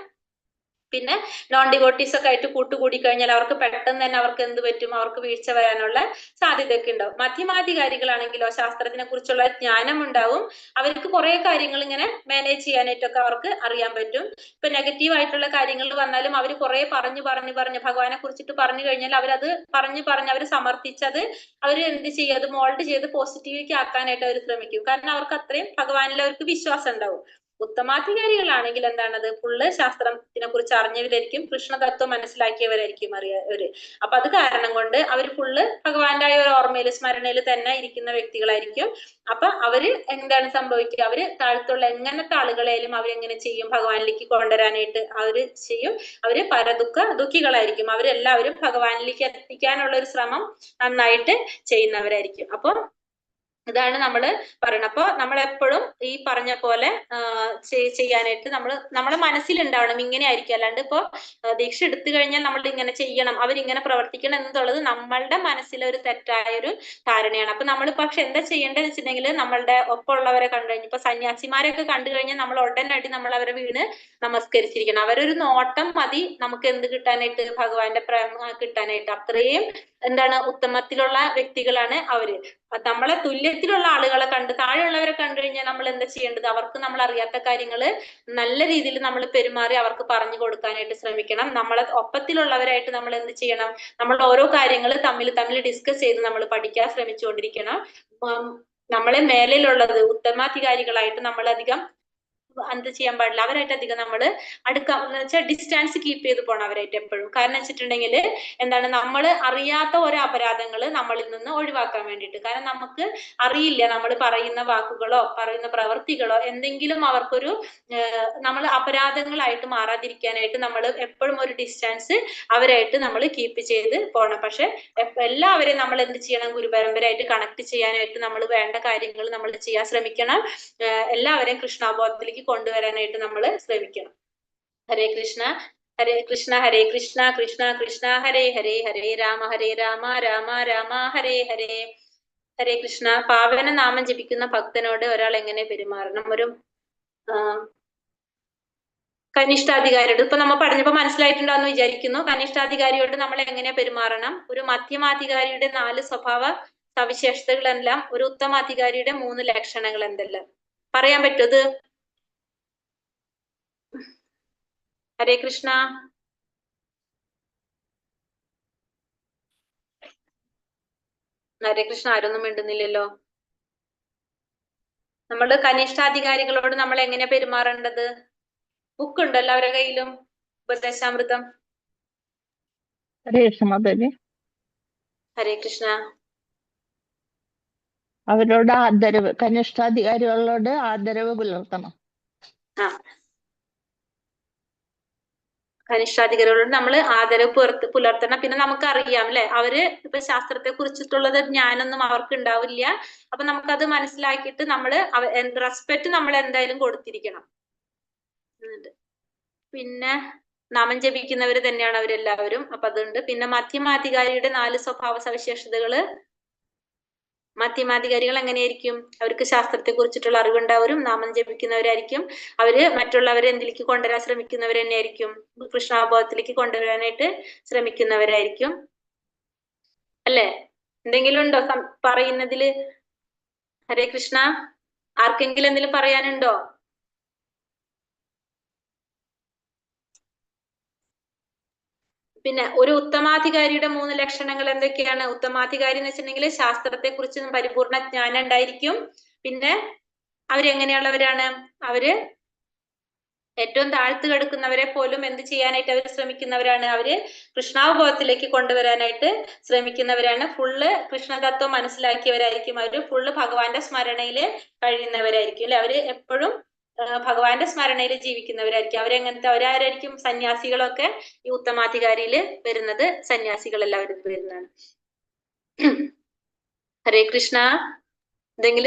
പിന്നെ നോൺ ഡിവോട്ടീസ് ഒക്കെ ആയിട്ട് കൂട്ടുകൂടി കഴിഞ്ഞാൽ അവർക്ക് പെട്ടെന്ന് തന്നെ അവർക്ക് എന്ത് പറ്റും? അവർക്ക് വീഴ്ച വരാനുള്ള സാധ്യതയൊക്കെ ഉണ്ടാവും. മധ്യമാധികാരികളാണെങ്കിലോ ശാസ്ത്രത്തിനെ കുറിച്ചുള്ള ജ്ഞാനം ഉണ്ടാവും, അവർക്ക് കുറെ കാര്യങ്ങൾ ഇങ്ങനെ മാനേജ് ചെയ്യാനായിട്ടൊക്കെ അവർക്ക് അറിയാൻ പറ്റും. ഇപ്പൊ നെഗറ്റീവ് ആയിട്ടുള്ള കാര്യങ്ങൾ വന്നാലും അവർ കുറെ പറഞ്ഞു ഭഗവാനെ കുറിച്ചിട്ട് പറഞ്ഞു കഴിഞ്ഞാൽ അവരത് പറഞ്ഞു അവർ സമർത്ഥിച്ചത് അവർ എന്ത് ചെയ്യും? അത് മോൾഡ് ചെയ്ത് പോസിറ്റീവിലേക്ക് ആക്കാനായിട്ട് അവർ ശ്രമിക്കും. കാരണം അവർക്ക് അത്രയും ഭഗവാനിൽ അവർക്ക് വിശ്വാസം ഉണ്ടാവും. ഉത്തമാധികാരികളാണെങ്കിൽ എന്താണത്? ഫുള്ള് ശാസ്ത്രത്തിനെ കുറിച്ച് അറിഞ്ഞവരായിരിക്കും, കൃഷ്ണതത്വം മനസ്സിലാക്കിയവരായിരിക്കും അവര്. അപ്പൊ അത് കാരണം കൊണ്ട് അവർ ഫുള്ള് ഭഗവാന്റെ ആ ഒരു ഓർമ്മയില് സ്മരണയില് തന്നെ ഇരിക്കുന്ന വ്യക്തികളായിരിക്കും. അപ്പൊ അവര് എന്താണ് സംഭവിക്കുക? അവര് താഴത്തുള്ള എങ്ങനത്തെ ആളുകളെയും അവരെങ്ങനെ ചെയ്യും? ഭഗവാനിലേക്ക് കൊണ്ടുവരാനായിട്ട് അവര് ചെയ്യും. അവര് ദുഃഖികളായിരിക്കും. അവരെല്ലാവരും ഭഗവാനിലേക്ക് എത്തിക്കാനുള്ള ഒരു ശ്രമം നന്നായിട്ട് ചെയ്യുന്നവരായിരിക്കും. അപ്പൊ ഇതാണ് നമ്മൾ പറയുന്നത്. അപ്പൊ നമ്മൾ എപ്പോഴും ഈ പറഞ്ഞ പോലെ ചെയ്യാനായിട്ട് നമ്മളെ മനസ്സിലുണ്ടാവണം ഇങ്ങനെ ആയിരിക്കും. അല്ലാണ്ട് ഇപ്പൊ ദീക്ഷ എടുത്തു കഴിഞ്ഞാൽ നമ്മൾ ഇങ്ങനെ ചെയ്യണം, അവരിങ്ങനെ പ്രവർത്തിക്കണം എന്നുള്ളത് നമ്മളുടെ മനസ്സിലെ ഒരു തെറ്റായൊരു ധാരണയാണ്. അപ്പൊ നമ്മൾ പക്ഷെ എന്താ ചെയ്യേണ്ടതെന്ന് വെച്ചിട്ടുണ്ടെങ്കിൽ, നമ്മളുടെ ഒപ്പമുള്ളവരെ കണ്ടു കഴിഞ്ഞാൽ, ഇപ്പൊ സന്യാസിമാരെയൊക്കെ കണ്ടു കഴിഞ്ഞാൽ നമ്മൾ ഉടനടി നമ്മൾ അവരെ വീണ് നമസ്കരിച്ചിരിക്കണം. അവരൊരു നോട്ടം മതി നമുക്ക് എന്ത് കിട്ടാനായിട്ട്? ഭഗവാന്റെ പ്രേമ കിട്ടാനായിട്ട്. അത്രയും എന്താണ് ഉത്തമത്തിലുള്ള വ്യക്തികളാണ് അവര്. നമ്മളെ തുല്യത്തിലുള്ള ആളുകളെ താഴെയുള്ളവരെ കണ്ടു കഴിഞ്ഞാൽ നമ്മൾ എന്താ ചെയ്യേണ്ടത്? അവർക്ക് നമ്മൾ അറിയാത്ത കാര്യങ്ങൾ നല്ല രീതിയിൽ നമ്മൾ പെരുമാറി അവർക്ക് പറഞ്ഞു കൊടുക്കാനായിട്ട് ശ്രമിക്കണം. നമ്മളെ ഒപ്പത്തിലുള്ളവരായിട്ട് നമ്മൾ എന്ത് ചെയ്യണം? നമ്മൾ ഓരോ കാര്യങ്ങൾ തമ്മിൽ ഡിസ്കസ് ചെയ്ത് നമ്മൾ പഠിക്കാൻ ശ്രമിച്ചുകൊണ്ടിരിക്കണം. നമ്മളെ മേലിലുള്ളത് ഉത്തമാധികാരികളായിട്ട് നമ്മൾ അധികം എന്ത് ചെയ്യാൻ പാടില്ല, അവരായിട്ട് അധികം നമ്മൾ അടുക്കാന്ന് വെച്ചാൽ ഡിസ്റ്റൻസ് കീപ്പ് ചെയ്ത് പോകണം അവരായിട്ട് എപ്പോഴും. കാരണം വെച്ചിട്ടുണ്ടെങ്കിൽ എന്താണ്, നമ്മൾ അറിയാത്ത ഓരോ അപരാധങ്ങൾ നമ്മളിൽ നിന്ന് ഒഴിവാക്കാൻ വേണ്ടിയിട്ട്. കാരണം നമുക്ക് അറിയില്ല, നമ്മൾ പറയുന്ന വാക്കുകളോ പറയുന്ന പ്രവൃത്തികളോ എന്തെങ്കിലും അവർക്കൊരു നമ്മൾ അപരാധങ്ങളായിട്ട് മാറാതിരിക്കാനായിട്ട് നമ്മൾ എപ്പോഴും ഒരു ഡിസ്റ്റൻസ് അവരായിട്ട് നമ്മൾ കീപ്പ് ചെയ്ത് പോകണം. പക്ഷെ എല്ലാവരെയും നമ്മൾ എന്ത് ചെയ്യണം? ഗുരുപരമ്പരയായിട്ട് കണക്ട് ചെയ്യാനായിട്ട് നമ്മൾ വേണ്ട കാര്യങ്ങൾ നമ്മൾ ചെയ്യാൻ ശ്രമിക്കണം. എല്ലാവരെയും കൃഷ്ണാബോധത്തിലേക്ക് കൊണ്ടുവരാനായിട്ട് നമ്മൾ ശ്രമിക്കണം. ഹരേ കൃഷ്ണ ഹരേ കൃഷ്ണ കൃഷ്ണ കൃഷ്ണ ഹരേ ഹരേ, ഹരേ രാമ രാമ രാമ ഹരേ ഹരേ. ഹരേ കൃഷ്ണ. പാവന നാമം ജപിക്കുന്ന ഭക്തനോട് ഒരാൾ എങ്ങനെ പെരുമാറണം? കനിഷ്ഠാധികാരിയോട് ഇപ്പൊ നമ്മൾ പറഞ്ഞപ്പോ മനസ്സിലായിട്ടുണ്ടാന്ന് വിചാരിക്കുന്നു. കനിഷ്ഠാധികാരിയോട് നമ്മൾ എങ്ങനെ പെരുമാറണം, ഒരു മധ്യമാധികാരിയുടെ 4 സ്വഭാവ സവിശേഷതകളെല്ലാം, ഒരു ഉത്തമാധികാരിയുടെ 3 ലക്ഷണങ്ങൾ എന്തെല്ലാം പറയാൻ പറ്റുമത്? ഹരേ കൃഷ്ണ. ഹരേ കൃഷ്ണ. ആരൊന്നും മിണ്ടുന്നില്ലല്ലോ. നമ്മള് കനിഷ്ഠാധികാരികളോട് നമ്മൾ എങ്ങനെ പെരുമാറേണ്ടത്? ബുക്ക് ഉണ്ടല്ലോ അവരുടെ കയ്യിലും, ഉപദേശാമൃതം. ഹരേ കൃഷ്ണ മാതാജി. ഹരേ കൃഷ്ണ. അവരോട് ആദരവ്, കനിഷ്ഠാധികാരികളോട് ആദരവ് പുലർത്തണം. ആ, കനിഷ്ഠാധികാരികളോട് നമ്മൾ ആദരവ് പുലർത്തണം. പിന്നെ നമുക്കറിയാം അല്ലെ, അവര് ഇപ്പൊ ശാസ്ത്രത്തെ കുറിച്ചിട്ടുള്ളത് ജ്ഞാനൊന്നും അവർക്ക് ഉണ്ടാവില്ല. അപ്പൊ നമുക്കത് മനസ്സിലാക്കിയിട്ട് നമ്മള് റെസ്പെക്ട് നമ്മൾ എന്തായാലും കൊടുത്തിരിക്കണം. പിന്നെ നാമം ജപിക്കുന്നവര് തന്നെയാണ് അവരെല്ലാവരും. അപ്പൊ അതുണ്ട്. പിന്നെ മധ്യമാധികാരിയുടെ 4 സ്വഭാവ സവിശേഷതകള്. മധ്യമാധികാരികൾ എങ്ങനെയായിരിക്കും? അവർക്ക് ശാസ്ത്രത്തെ കുറിച്ചിട്ടുള്ള അറിവുണ്ടാവരും, നാമം ജപിക്കുന്നവരായിരിക്കും. അവര് മറ്റുള്ളവരെ എന്തിലേക്ക് കൊണ്ടുവരാൻ ശ്രമിക്കുന്നവർ തന്നെയായിരിക്കും, കൃഷ്ണാബോധത്തിലേക്ക് കൊണ്ടുവരാനായിട്ട് ശ്രമിക്കുന്നവരായിരിക്കും അല്ലെ? എന്തെങ്കിലും ഉണ്ടോ പറയുന്നതില്? ഹരേ കൃഷ്ണ. ആർക്കെങ്കിലും എന്തെങ്കിലും പറയാനുണ്ടോ? പിന്നെ ഒരു ഉത്തമാധികാരിയുടെ 3 ലക്ഷണങ്ങൾ എന്തൊക്കെയാണ്? ഉത്തമാധികാരി എന്ന് വെച്ചിട്ടുണ്ടെങ്കിൽ ശാസ്ത്രത്തെ കുറിച്ച് പരിപൂർണ ജ്ഞാനം ഉണ്ടായിരിക്കും. പിന്നെ അവരെങ്ങനെയുള്ളവരാണ്? അവര് ഏറ്റവും താഴ്ത്തു കിടക്കുന്നവരെ പോലും എന്ത് ചെയ്യാനായിട്ട് അവർ ശ്രമിക്കുന്നവരാണ്? അവര് കൃഷ്ണാവബോധത്തിലേക്ക് കൊണ്ടുവരാനായിട്ട് ശ്രമിക്കുന്നവരാണ്. ഫുള്ള് കൃഷ്ണതത്വം മനസ്സിലാക്കിയവരായിരിക്കും. അവര് ഫുള്ള് ഭഗവാന്റെ സ്മരണയില് കഴിയുന്നവരായിരിക്കും അല്ലെ? അവര് എപ്പോഴും ഭഗവാന്റെ സ്മരണയിൽ ജീവിക്കുന്നവരായിരിക്കും. അവരെങ്ങനത്തെ അവരാരായിരിക്കും? സന്യാസികളൊക്കെ ഈ ഉത്തമാധികാരിയില് വരുന്നത്. സന്യാസികളെല്ലാവരും വരുന്നതാണ്. ഹരേ കൃഷ്ണ. എന്തെങ്കിലും